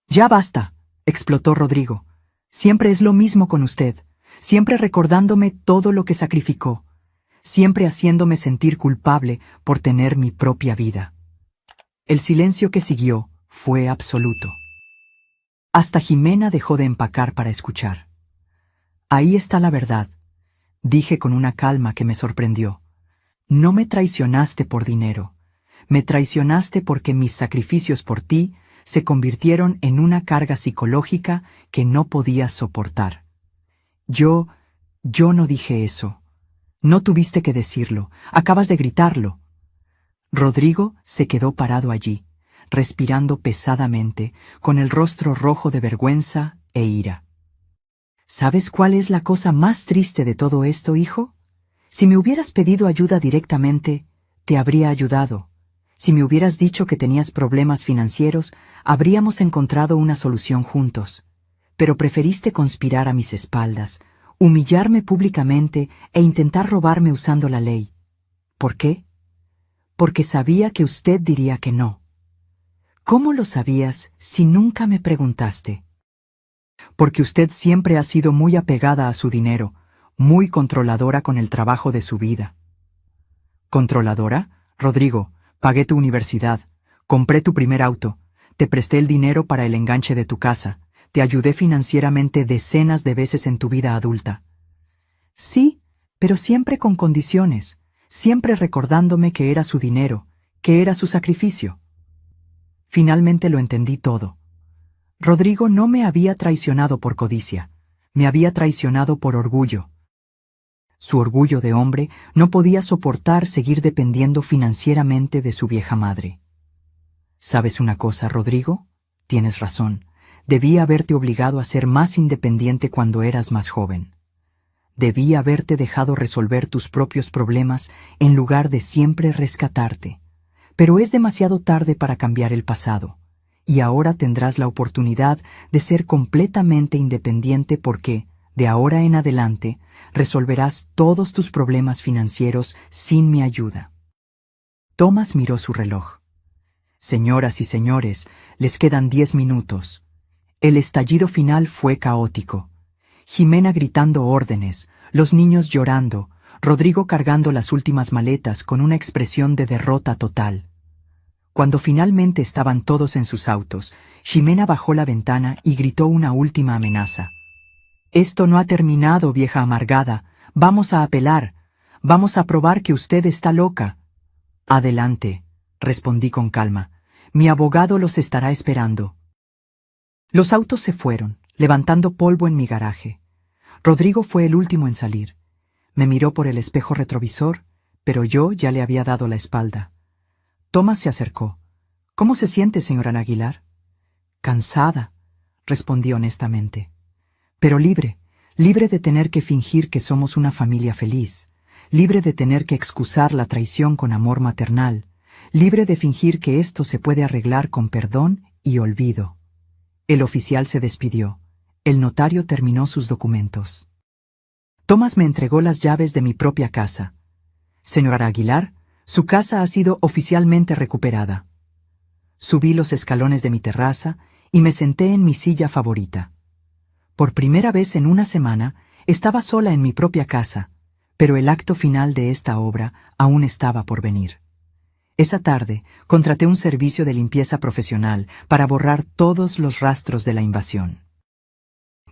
Ya basta, explotó Rodrigo. Siempre es lo mismo con usted, siempre recordándome todo lo que sacrificó, siempre haciéndome sentir culpable por tener mi propia vida. El silencio que siguió fue absoluto. Hasta Jimena dejó de empacar para escuchar. Ahí está la verdad, dije con una calma que me sorprendió. No me traicionaste por dinero, me traicionaste porque mis sacrificios por ti se convirtieron en una carga psicológica que no podías soportar. Yo no dije eso. No tuviste que decirlo, acabas de gritarlo. Rodrigo se quedó parado allí, respirando pesadamente, con el rostro rojo de vergüenza e ira. ¿Sabes cuál es la cosa más triste de todo esto, hijo? Si me hubieras pedido ayuda directamente, te habría ayudado. Si me hubieras dicho que tenías problemas financieros, habríamos encontrado una solución juntos. Pero preferiste conspirar a mis espaldas, humillarme públicamente e intentar robarme usando la ley. ¿Por qué? Porque sabía que usted diría que no. ¿Cómo lo sabías si nunca me preguntaste? Porque usted siempre ha sido muy apegada a su dinero, muy controladora con el trabajo de su vida. ¿Controladora? Rodrigo, pagué tu universidad, compré tu primer auto, te presté el dinero para el enganche de tu casa, te ayudé financieramente decenas de veces en tu vida adulta. Sí, pero siempre con condiciones, siempre recordándome que era su dinero, que era su sacrificio. Finalmente lo entendí todo. Rodrigo no me había traicionado por codicia, me había traicionado por orgullo. Su orgullo de hombre no podía soportar seguir dependiendo financieramente de su vieja madre. ¿Sabes una cosa, Rodrigo? Tienes razón. Debí haberte obligado a ser más independiente cuando eras más joven. Debí haberte dejado resolver tus propios problemas en lugar de siempre rescatarte. Pero es demasiado tarde para cambiar el pasado, y ahora tendrás la oportunidad de ser completamente independiente porque, de ahora en adelante, resolverás todos tus problemas financieros sin mi ayuda. Thomas miró su reloj. Señoras y señores, les quedan 10 minutos. El estallido final fue caótico. Jimena gritando órdenes, los niños llorando, Rodrigo cargando las últimas maletas con una expresión de derrota total. Cuando finalmente estaban todos en sus autos, Jimena bajó la ventana y gritó una última amenaza. «Esto no ha terminado, vieja amargada. Vamos a apelar. Vamos a probar que usted está loca». «Adelante», respondí con calma. «Mi abogado los estará esperando». Los autos se fueron, levantando polvo en mi garaje. Rodrigo fue el último en salir. Me miró por el espejo retrovisor, pero yo ya le había dado la espalda. Thomas se acercó. «¿Cómo se siente, señora Aguilar?» «Cansada», respondí honestamente. «Pero libre de tener que fingir que somos una familia feliz, libre de tener que excusar la traición con amor maternal, libre de fingir que esto se puede arreglar con perdón y olvido». El oficial se despidió. El notario terminó sus documentos. Thomas me entregó las llaves de mi propia casa. «Señora Aguilar, su casa ha sido oficialmente recuperada». Subí los escalones de mi terraza y me senté en mi silla favorita. Por primera vez en una semana, estaba sola en mi propia casa, pero el acto final de esta obra aún estaba por venir. Esa tarde, contraté un servicio de limpieza profesional para borrar todos los rastros de la invasión.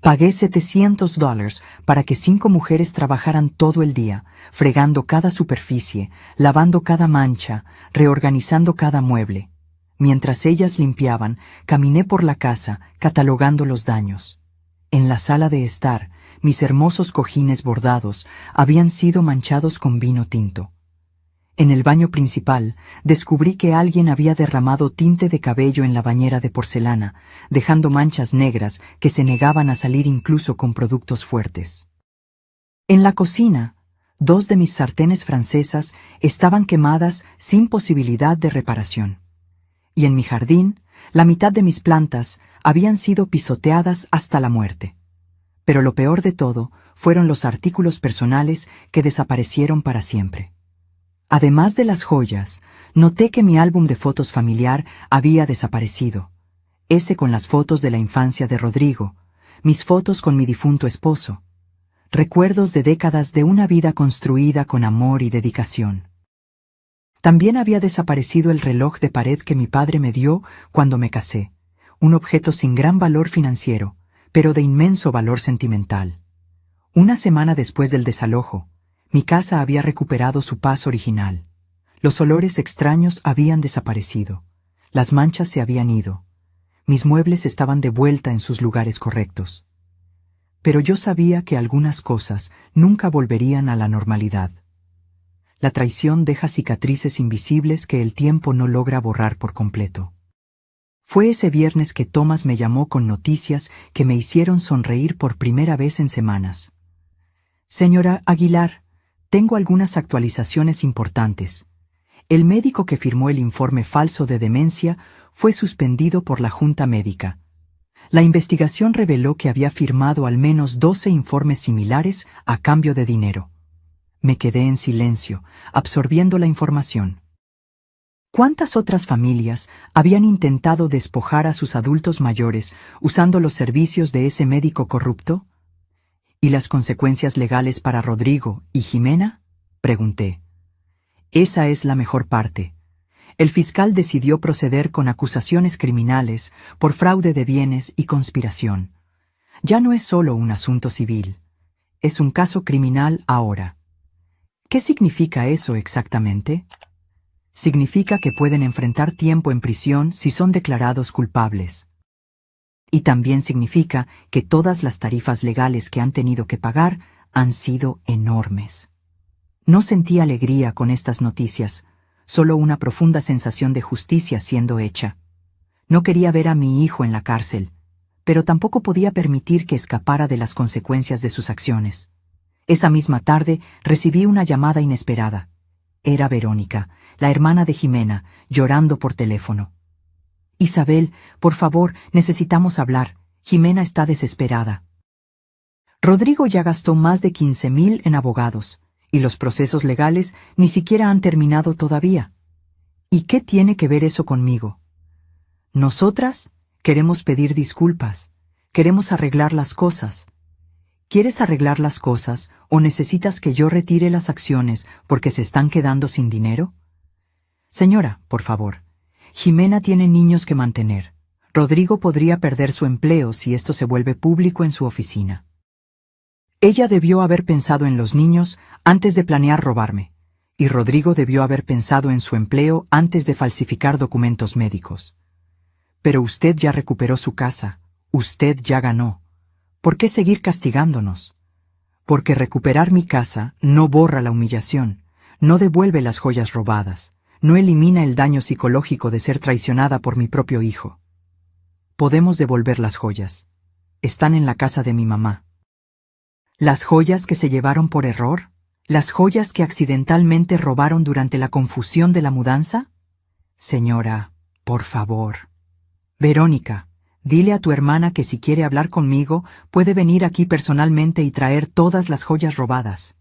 Pagué $700 para que 5 mujeres trabajaran todo el día, fregando cada superficie, lavando cada mancha, reorganizando cada mueble. Mientras ellas limpiaban, caminé por la casa, catalogando los daños. En la sala de estar, mis hermosos cojines bordados habían sido manchados con vino tinto. En el baño principal, descubrí que alguien había derramado tinte de cabello en la bañera de porcelana, dejando manchas negras que se negaban a salir incluso con productos fuertes. En la cocina, 2 de mis sartenes francesas estaban quemadas sin posibilidad de reparación. Y en mi jardín, la mitad de mis plantas habían sido pisoteadas hasta la muerte. Pero lo peor de todo fueron los artículos personales que desaparecieron para siempre. Además de las joyas, Noté que mi álbum de fotos familiar había desaparecido. Ese con las fotos de la infancia de Rodrigo, mis fotos con mi difunto esposo. Recuerdos de décadas de una vida construida con amor y dedicación. También había desaparecido el reloj de pared que mi padre me dio cuando me casé, un objeto sin gran valor financiero, pero de inmenso valor sentimental. Una semana después del desalojo, mi casa había recuperado su paz original. Los olores extraños habían desaparecido, las manchas se habían ido, mis muebles estaban de vuelta en sus lugares correctos. Pero yo sabía que algunas cosas nunca volverían a la normalidad. La traición deja cicatrices invisibles que el tiempo no logra borrar por completo. Fue ese viernes que Tomás me llamó con noticias que me hicieron sonreír por primera vez en semanas. Señora Aguilar, tengo algunas actualizaciones importantes. El médico que firmó el informe falso de demencia fue suspendido por la Junta Médica. La investigación reveló que había firmado al menos 12 informes similares a cambio de dinero. Me quedé en silencio, absorbiendo la información. ¿Cuántas otras familias habían intentado despojar a sus adultos mayores usando los servicios de ese médico corrupto? ¿Y las consecuencias legales para Rodrigo y Jimena? Pregunté. Esa es la mejor parte. El fiscal decidió proceder con acusaciones criminales por fraude de bienes y conspiración. Ya no es solo un asunto civil. Es un caso criminal ahora. ¿Qué significa eso exactamente? Significa que pueden enfrentar tiempo en prisión si son declarados culpables. Y también significa que todas las tarifas legales que han tenido que pagar han sido enormes. No sentí alegría con estas noticias, solo una profunda sensación de justicia siendo hecha. No quería ver a mi hijo en la cárcel, pero tampoco podía permitir que escapara de las consecuencias de sus acciones. Esa misma tarde recibí una llamada inesperada. Era Verónica, la hermana de Jimena, llorando por teléfono. Isabel, por favor, necesitamos hablar. Jimena está desesperada. Rodrigo ya gastó más de 15,000 en abogados, y los procesos legales ni siquiera han terminado todavía. ¿Y qué tiene que ver eso conmigo? Nosotras queremos pedir disculpas, queremos arreglar las cosas. ¿Quieres arreglar las cosas o necesitas que yo retire las acciones porque se están quedando sin dinero? Señora, por favor, Jimena tiene niños que mantener. Rodrigo podría perder su empleo si esto se vuelve público en su oficina. Ella debió haber pensado en los niños antes de planear robarme, y Rodrigo debió haber pensado en su empleo antes de falsificar documentos médicos. Pero usted ya recuperó su casa, usted ya ganó. ¿Por qué seguir castigándonos? Porque recuperar mi casa no borra la humillación, no devuelve las joyas robadas, no elimina el daño psicológico de ser traicionada por mi propio hijo. Podemos devolver las joyas. Están en la casa de mi mamá. ¿Las joyas que se llevaron por error? ¿Las joyas que accidentalmente robaron durante la confusión de la mudanza? Señora, por favor. Verónica, dile a tu hermana que si quiere hablar conmigo, puede venir aquí personalmente y traer todas las joyas robadas.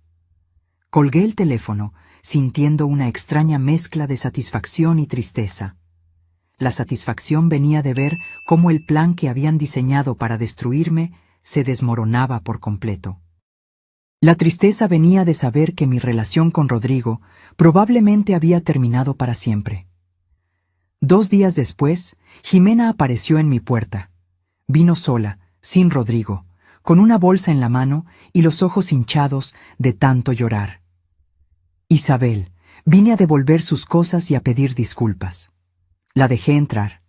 Colgué el teléfono, sintiendo una extraña mezcla de satisfacción y tristeza. La satisfacción venía de ver cómo el plan que habían diseñado para destruirme se desmoronaba por completo. La tristeza venía de saber que mi relación con Rodrigo probablemente había terminado para siempre. 2 días después, Jimena apareció en mi puerta. Vino sola, sin Rodrigo, con una bolsa en la mano y los ojos hinchados de tanto llorar. Isabel, vine a devolver sus cosas y a pedir disculpas. La dejé entrar.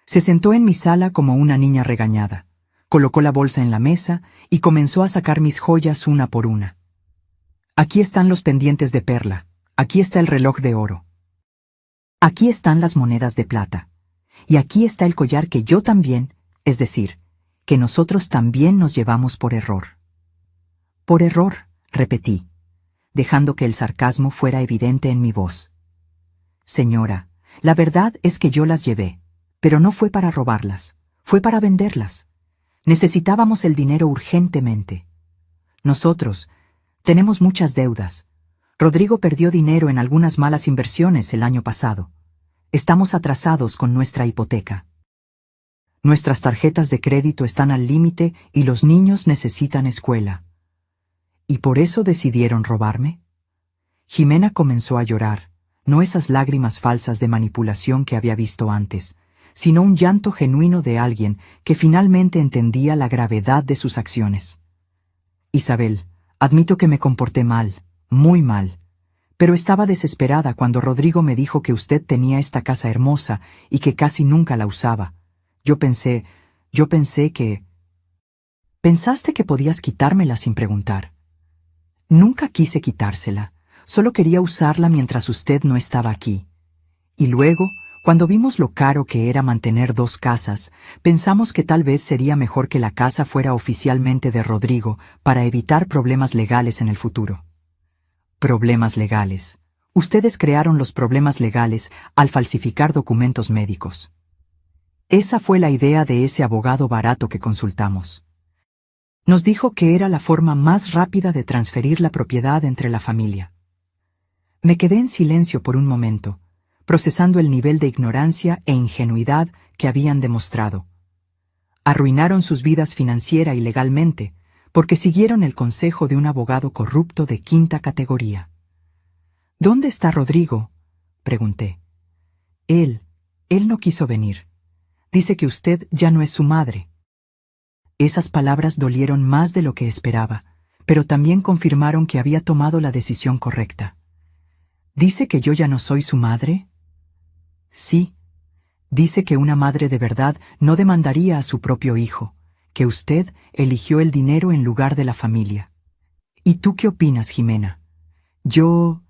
Se sentó en mi sala como una niña regañada. Colocó la bolsa en la mesa y comenzó a sacar mis joyas una por una. Aquí están los pendientes de perla. Aquí está el reloj de oro. Aquí están las monedas de plata. Y aquí está el collar que yo también, es decir, que nosotros también nos llevamos por error. Por error, repetí, dejando que el sarcasmo fuera evidente en mi voz. Señora, la verdad es que yo las llevé, pero no fue para robarlas, fue para venderlas. Necesitábamos el dinero urgentemente. Nosotros tenemos muchas deudas. Rodrigo perdió dinero en algunas malas inversiones el año pasado. Estamos atrasados con nuestra hipoteca. Nuestras tarjetas de crédito están al límite y los niños necesitan escuela. ¿Y por eso decidieron robarme? Jimena comenzó a llorar, no esas lágrimas falsas de manipulación que había visto antes, sino un llanto genuino de alguien que finalmente entendía la gravedad de sus acciones. Isabel, admito que me comporté mal, muy mal, pero estaba desesperada cuando Rodrigo me dijo que usted tenía esta casa hermosa y que casi nunca la usaba. Yo pensé que... Pensaste que podías quitármela sin preguntar. Nunca quise quitársela, solo quería usarla mientras usted no estaba aquí. Y luego, cuando vimos lo caro que era mantener dos casas, pensamos que tal vez sería mejor que la casa fuera oficialmente de Rodrigo para evitar problemas legales en el futuro. Problemas legales. Ustedes crearon los problemas legales al falsificar documentos médicos. Esa fue la idea de ese abogado barato que consultamos. Nos dijo que era la forma más rápida de transferir la propiedad entre la familia. Me quedé en silencio por un momento, procesando el nivel de ignorancia e ingenuidad que habían demostrado. Arruinaron sus vidas financiera y legalmente, porque siguieron el consejo de un abogado corrupto de quinta categoría. ¿Dónde está Rodrigo?, pregunté. Él no quiso venir. Dice que usted ya no es su madre. Esas palabras dolieron más de lo que esperaba, pero también confirmaron que había tomado la decisión correcta. ¿Dice que yo ya no soy su madre? Sí. Dice que una madre de verdad no demandaría a su propio hijo, que usted eligió el dinero en lugar de la familia. ¿Y tú qué opinas, Jimena? Yo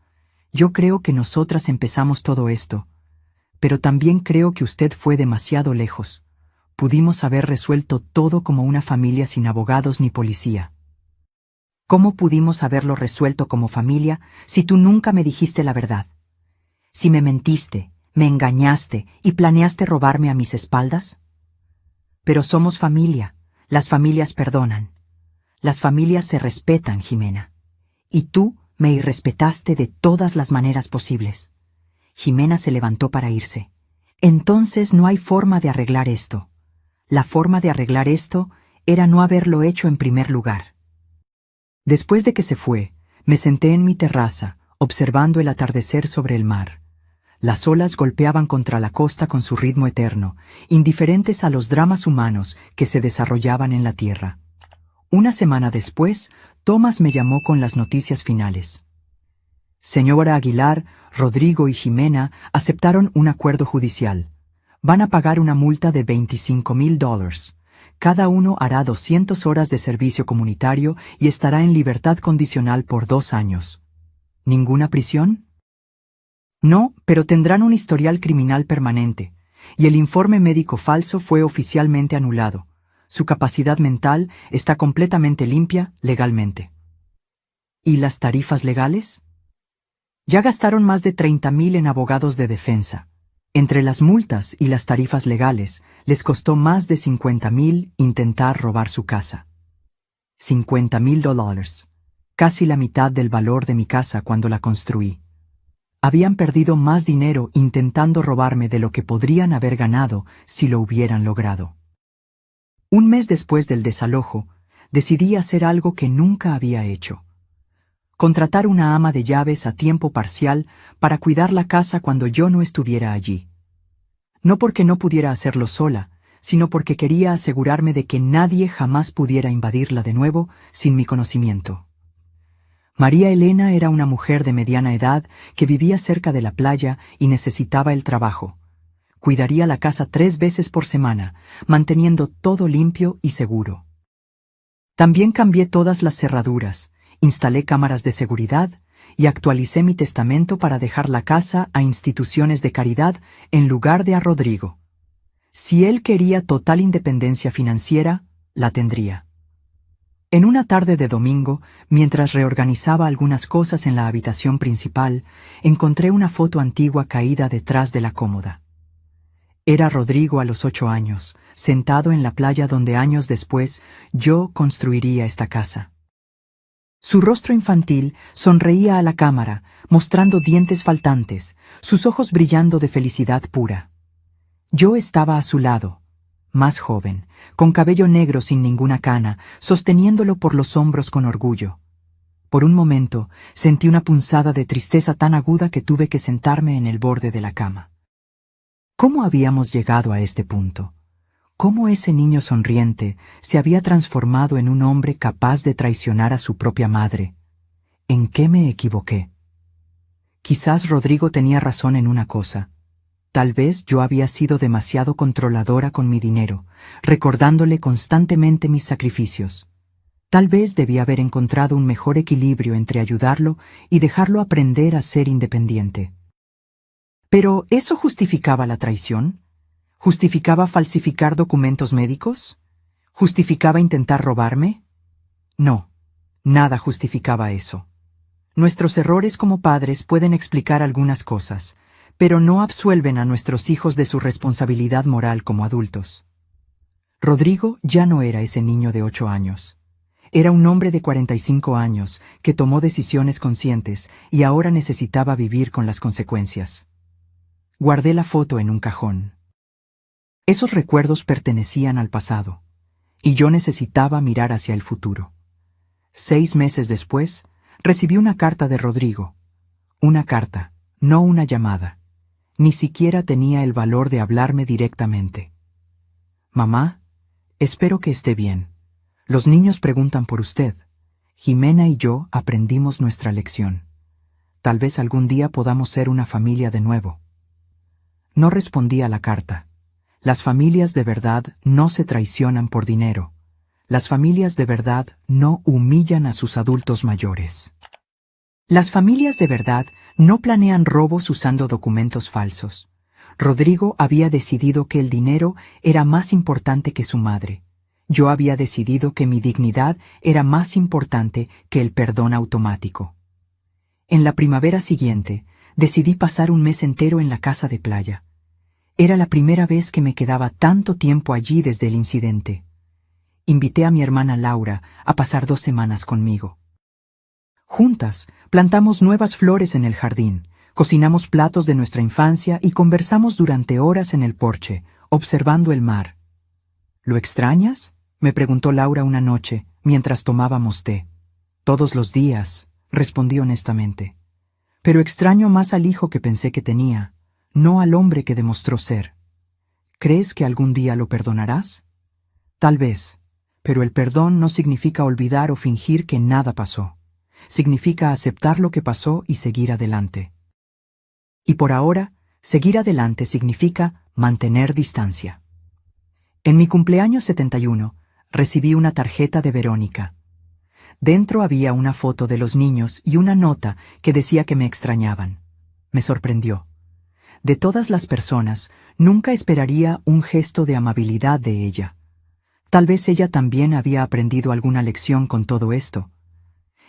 creo que nosotras empezamos todo esto, pero también creo que usted fue demasiado lejos. Pudimos haber resuelto todo como una familia sin abogados ni policía. ¿Cómo pudimos haberlo resuelto como familia si tú nunca me dijiste la verdad? Si me mentiste, me engañaste y planeaste robarme a mis espaldas. Pero somos familia, las familias perdonan. Las familias se respetan, Jimena. Y tú me irrespetaste de todas las maneras posibles. Jimena se levantó para irse. Entonces no hay forma de arreglar esto. La forma de arreglar esto era no haberlo hecho en primer lugar. Después de que se fue, me senté en mi terraza, observando el atardecer sobre el mar. Las olas golpeaban contra la costa con su ritmo eterno, indiferentes a los dramas humanos que se desarrollaban en la tierra. Una semana después, Tomás me llamó con las noticias finales. Señora Aguilar, Rodrigo y Jimena aceptaron un acuerdo judicial. Van a pagar una multa de $25,000. Cada uno hará 200 horas de servicio comunitario y estará en libertad condicional por 2 años. ¿Ninguna prisión? No, pero tendrán un historial criminal permanente, y el informe médico falso fue oficialmente anulado. Su capacidad mental está completamente limpia legalmente. ¿Y las tarifas legales? Ya gastaron más de 30,000 en abogados de defensa. Entre las multas y las tarifas legales, les costó más de 50,000 intentar robar su casa. $50,000, casi la mitad del valor de mi casa cuando la construí. Habían perdido más dinero intentando robarme de lo que podrían haber ganado si lo hubieran logrado. Un mes después del desalojo, decidí hacer algo que nunca había hecho. Contratar una ama de llaves a tiempo parcial para cuidar la casa cuando yo no estuviera allí. No porque no pudiera hacerlo sola, sino porque quería asegurarme de que nadie jamás pudiera invadirla de nuevo sin mi conocimiento. María Elena era una mujer de mediana edad que vivía cerca de la playa y necesitaba el trabajo. Cuidaría la casa 3 veces por semana, manteniendo todo limpio y seguro. También cambié todas las cerraduras, instalé cámaras de seguridad y actualicé mi testamento para dejar la casa a instituciones de caridad en lugar de a Rodrigo. Si él quería total independencia financiera, la tendría. En una tarde de domingo, mientras reorganizaba algunas cosas en la habitación principal, encontré una foto antigua caída detrás de la cómoda. Era Rodrigo a los 8 años, sentado en la playa donde años después yo construiría esta casa. Su rostro infantil sonreía a la cámara, mostrando dientes faltantes, sus ojos brillando de felicidad pura. Yo estaba a su lado, más joven, con cabello negro sin ninguna cana, sosteniéndolo por los hombros con orgullo. Por un momento sentí una punzada de tristeza tan aguda que tuve que sentarme en el borde de la cama. ¿Cómo habíamos llegado a este punto? ¿Cómo ese niño sonriente se había transformado en un hombre capaz de traicionar a su propia madre? ¿En qué me equivoqué? Quizás Rodrigo tenía razón en una cosa. Tal vez yo había sido demasiado controladora con mi dinero, recordándole constantemente mis sacrificios. Tal vez debía haber encontrado un mejor equilibrio entre ayudarlo y dejarlo aprender a ser independiente. ¿Pero eso justificaba la traición? ¿Justificaba falsificar documentos médicos? ¿Justificaba intentar robarme? No, nada justificaba eso. Nuestros errores como padres pueden explicar algunas cosas, pero no absuelven a nuestros hijos de su responsabilidad moral como adultos. Rodrigo ya no era ese niño de 8 años. Era un hombre de 45 años que tomó decisiones conscientes y ahora necesitaba vivir con las consecuencias. Guardé la foto en un cajón. Esos recuerdos pertenecían al pasado, y yo necesitaba mirar hacia el futuro. 6 meses después, recibí una carta de Rodrigo. Una carta, no una llamada. Ni siquiera tenía el valor de hablarme directamente. Mamá, espero que esté bien. Los niños preguntan por usted. Jimena y yo aprendimos nuestra lección. Tal vez algún día podamos ser una familia de nuevo. No respondí a la carta. Las familias de verdad no se traicionan por dinero. Las familias de verdad no humillan a sus adultos mayores. Las familias de verdad no planean robos usando documentos falsos. Rodrigo había decidido que el dinero era más importante que su madre. Yo había decidido que mi dignidad era más importante que el perdón automático. En la primavera siguiente, decidí pasar un mes entero en la casa de playa. Era la primera vez que me quedaba tanto tiempo allí desde el incidente. Invité a mi hermana Laura a pasar 2 semanas conmigo. Juntas, plantamos nuevas flores en el jardín, cocinamos platos de nuestra infancia y conversamos durante horas en el porche, observando el mar. ¿Lo extrañas?, me preguntó Laura una noche, mientras tomábamos té. Todos los días, respondí honestamente. Pero extraño más al hijo que pensé que tenía, no al hombre que demostró ser. ¿Crees que algún día lo perdonarás? Tal vez, pero el perdón no significa olvidar o fingir que nada pasó. Significa aceptar lo que pasó y seguir adelante. Y por ahora, seguir adelante significa mantener distancia. En mi cumpleaños 71, recibí una tarjeta de Verónica. Dentro había una foto de los niños y una nota que decía que me extrañaban. Me sorprendió. De todas las personas, nunca esperaría un gesto de amabilidad de ella. Tal vez ella también había aprendido alguna lección con todo esto.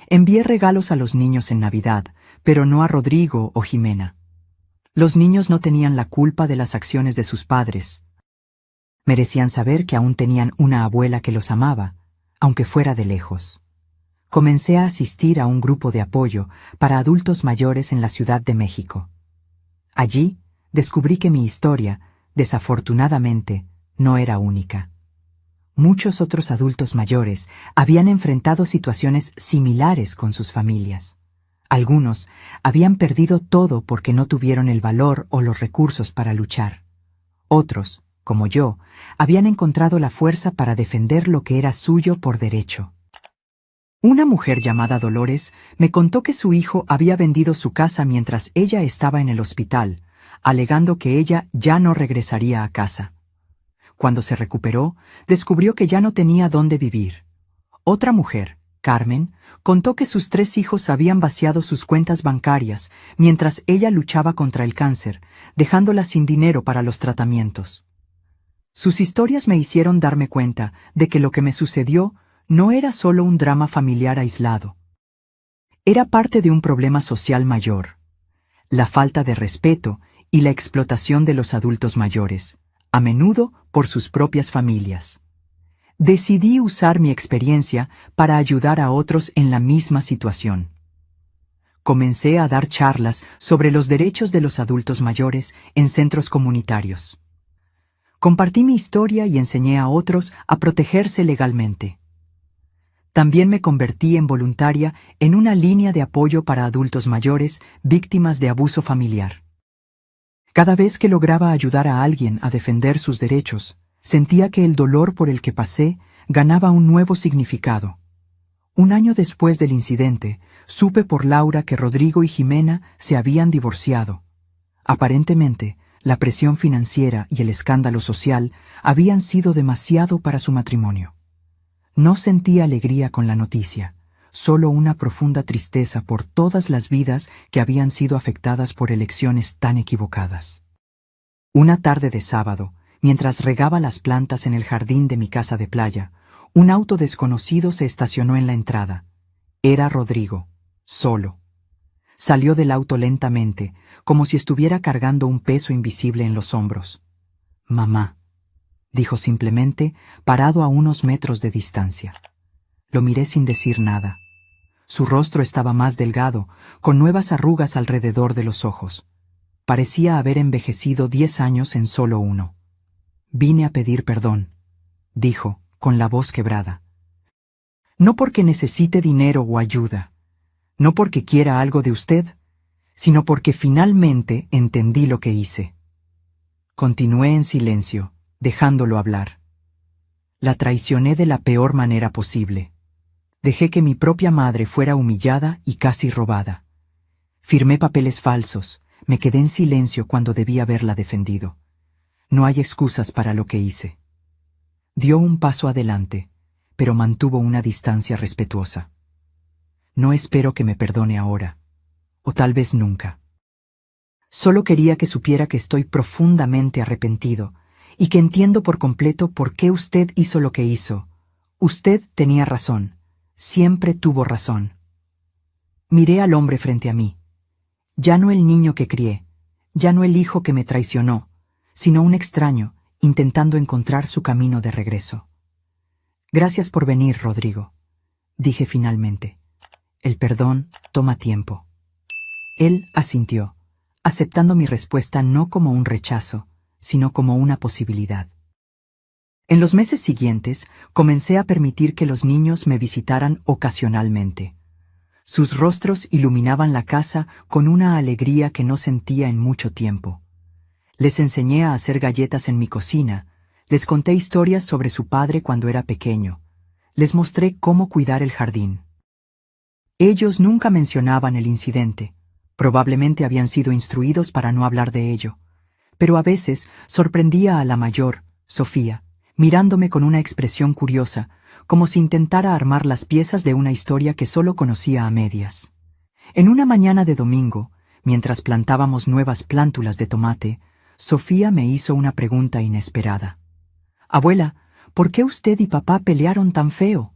Envié regalos a los niños en Navidad, pero no a Rodrigo o Jimena. Los niños no tenían la culpa de las acciones de sus padres. Merecían saber que aún tenían una abuela que los amaba, aunque fuera de lejos. Comencé a asistir a un grupo de apoyo para adultos mayores en la Ciudad de México. Allí descubrí que mi historia, desafortunadamente, no era única. Muchos otros adultos mayores habían enfrentado situaciones similares con sus familias. Algunos habían perdido todo porque no tuvieron el valor o los recursos para luchar. Otros, como yo, habían encontrado la fuerza para defender lo que era suyo por derecho. Una mujer llamada Dolores me contó que su hijo había vendido su casa mientras ella estaba en el hospital, alegando que ella ya no regresaría a casa. Cuando se recuperó, descubrió que ya no tenía dónde vivir. Otra mujer, Carmen, contó que sus 3 hijos habían vaciado sus cuentas bancarias mientras ella luchaba contra el cáncer, dejándolas sin dinero para los tratamientos. Sus historias me hicieron darme cuenta de que lo que me sucedió no era solo un drama familiar aislado. Era parte de un problema social mayor: la falta de respeto y la explotación de los adultos mayores, a menudo por sus propias familias. Decidí usar mi experiencia para ayudar a otros en la misma situación. Comencé a dar charlas sobre los derechos de los adultos mayores en centros comunitarios. Compartí mi historia y enseñé a otros a protegerse legalmente. También me convertí en voluntaria en una línea de apoyo para adultos mayores víctimas de abuso familiar. Cada vez que lograba ayudar a alguien a defender sus derechos, sentía que el dolor por el que pasé ganaba un nuevo significado. Un año después del incidente, supe por Laura que Rodrigo y Jimena se habían divorciado. Aparentemente, la presión financiera y el escándalo social habían sido demasiado para su matrimonio. No sentí alegría con la noticia, solo una profunda tristeza por todas las vidas que habían sido afectadas por elecciones tan equivocadas. Una tarde de sábado, mientras regaba las plantas en el jardín de mi casa de playa, un auto desconocido se estacionó en la entrada. Era Rodrigo, solo. Salió del auto lentamente, como si estuviera cargando un peso invisible en los hombros. «Mamá», dijo simplemente, parado a unos metros de distancia. Lo miré sin decir nada. Su rostro estaba más delgado, con nuevas arrugas alrededor de los ojos. Parecía haber envejecido 10 años en solo uno. «Vine a pedir perdón», dijo, con la voz quebrada. «No porque necesite dinero o ayuda, no porque quiera algo de usted, sino porque finalmente entendí lo que hice». Continué en silencio, dejándolo hablar. La traicioné de la peor manera posible. Dejé que mi propia madre fuera humillada y casi robada. Firmé papeles falsos, me quedé en silencio cuando debí haberla defendido. No hay excusas para lo que hice. Dio un paso adelante, pero mantuvo una distancia respetuosa. No espero que me perdone ahora, o tal vez nunca. Solo quería que supiera que estoy profundamente arrepentido y que entiendo por completo por qué usted hizo lo que hizo. Usted tenía razón, siempre tuvo razón. Miré al hombre frente a mí. Ya no el niño que crié, ya no el hijo que me traicionó, sino un extraño intentando encontrar su camino de regreso. «Gracias por venir, Rodrigo», dije finalmente. «El perdón toma tiempo». Él asintió, aceptando mi respuesta no como un rechazo, sino como una posibilidad. En los meses siguientes, comencé a permitir que los niños me visitaran ocasionalmente. Sus rostros iluminaban la casa con una alegría que no sentía en mucho tiempo. Les enseñé a hacer galletas en mi cocina, les conté historias sobre su padre cuando era pequeño, les mostré cómo cuidar el jardín. Ellos nunca mencionaban el incidente, probablemente habían sido instruidos para no hablar de ello, pero a veces sorprendía a la mayor, Sofía, mirándome con una expresión curiosa, como si intentara armar las piezas de una historia que solo conocía a medias. En una mañana de domingo, mientras plantábamos nuevas plántulas de tomate, Sofía me hizo una pregunta inesperada. «Abuela, ¿por qué usted y papá pelearon tan feo?»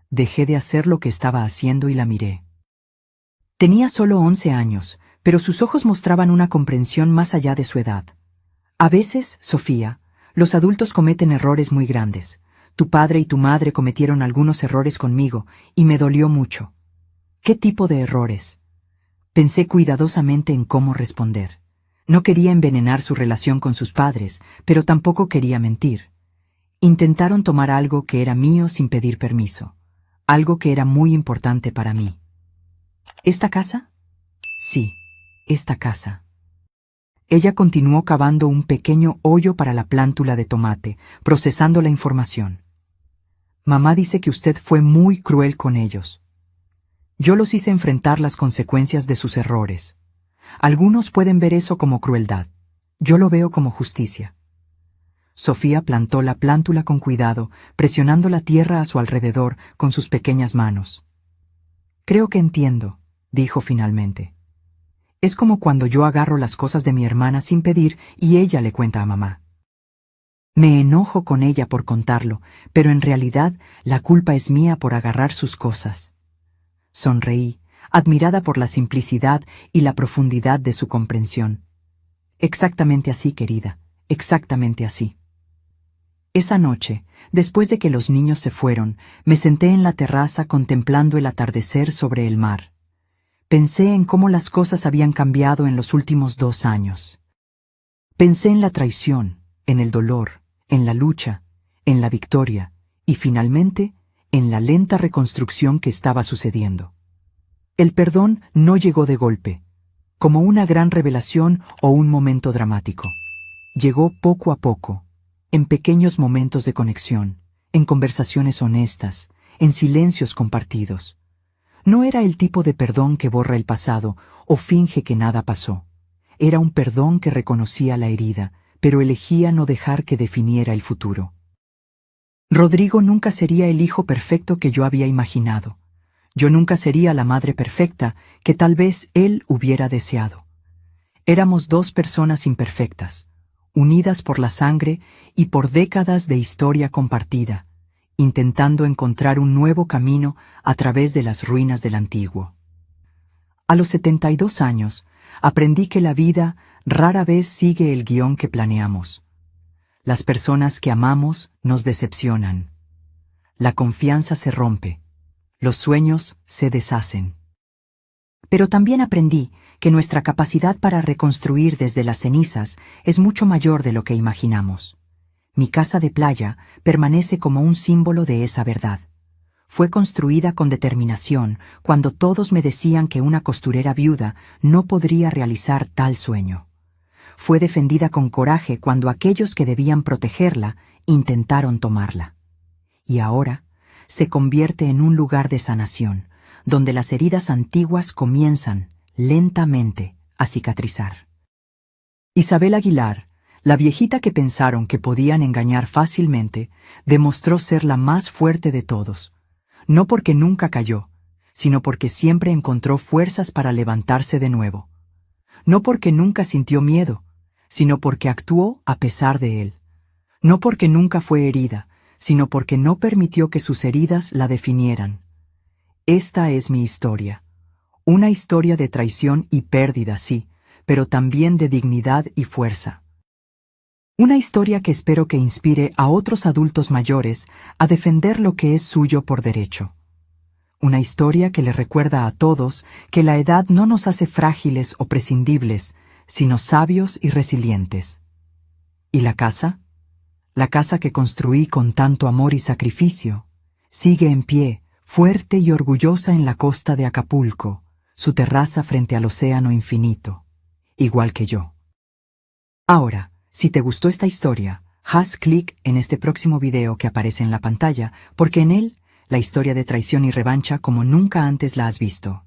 Dejé de hacer lo que estaba haciendo y la miré. Tenía solo 11 años, pero sus ojos mostraban una comprensión más allá de su edad. «A veces, Sofía, los adultos cometen errores muy grandes. Tu padre y tu madre cometieron algunos errores conmigo, y me dolió mucho». «¿Qué tipo de errores?» Pensé cuidadosamente en cómo responder. No quería envenenar su relación con sus padres, pero tampoco quería mentir. Intentaron tomar algo que era mío sin pedir permiso, algo que era muy importante para mí. ¿Esta casa? Sí, esta casa. Ella continuó cavando un pequeño hoyo para la plántula de tomate, procesando la información. «Mamá dice que usted fue muy cruel con ellos. Yo los hice enfrentar las consecuencias de sus errores. Algunos pueden ver eso como crueldad. Yo lo veo como justicia». Sofía plantó la plántula con cuidado, presionando la tierra a su alrededor con sus pequeñas manos. «Creo que entiendo», dijo finalmente. «Es como cuando yo agarro las cosas de mi hermana sin pedir y ella le cuenta a mamá. Me enojo con ella por contarlo, pero en realidad la culpa es mía por agarrar sus cosas». Sonreí, admirada por la simplicidad y la profundidad de su comprensión. «Exactamente así, querida, exactamente así». Esa noche, después de que los niños se fueron, me senté en la terraza contemplando el atardecer sobre el mar. Pensé en cómo las cosas habían cambiado en los últimos 2 años. Pensé en la traición, en el dolor, en la lucha, en la victoria y finalmente en la lenta reconstrucción que estaba sucediendo. El perdón no llegó de golpe, como una gran revelación o un momento dramático. Llegó poco a poco, en pequeños momentos de conexión, en conversaciones honestas, en silencios compartidos. No era el tipo de perdón que borra el pasado o finge que nada pasó. Era un perdón que reconocía la herida, pero elegía no dejar que definiera el futuro. Rodrigo nunca sería el hijo perfecto que yo había imaginado. Yo nunca sería la madre perfecta que tal vez él hubiera deseado. Éramos 2 personas imperfectas, unidas por la sangre y por décadas de historia compartida, intentando encontrar un nuevo camino a través de las ruinas del antiguo. A los 72 años, aprendí que la vida rara vez sigue el guión que planeamos. Las personas que amamos nos decepcionan. La confianza se rompe. Los sueños se deshacen. Pero también aprendí que nuestra capacidad para reconstruir desde las cenizas es mucho mayor de lo que imaginamos. Mi casa de playa permanece como un símbolo de esa verdad. Fue construida con determinación cuando todos me decían que una costurera viuda no podría realizar tal sueño. Fue defendida con coraje cuando aquellos que debían protegerla intentaron tomarla. Y ahora se convierte en un lugar de sanación, donde las heridas antiguas comienzan, lentamente, a cicatrizar. Isabel Aguilar, la viejita que pensaron que podían engañar fácilmente, demostró ser la más fuerte de todos, no porque nunca cayó, sino porque siempre encontró fuerzas para levantarse de nuevo. No porque nunca sintió miedo, sino porque actuó a pesar de él. No porque nunca fue herida, sino porque no permitió que sus heridas la definieran. Esta es mi historia. Una historia de traición y pérdida, sí, pero también de dignidad y fuerza. Una historia que espero que inspire a otros adultos mayores a defender lo que es suyo por derecho. Una historia que le recuerda a todos que la edad no nos hace frágiles o prescindibles, sino sabios y resilientes. ¿Y la casa? La casa que construí con tanto amor y sacrificio, sigue en pie, fuerte y orgullosa en la costa de Acapulco, su terraza frente al océano infinito, igual que yo. Ahora, si te gustó esta historia, haz clic en este próximo video que aparece en la pantalla, porque en él, la historia de traición y revancha como nunca antes la has visto.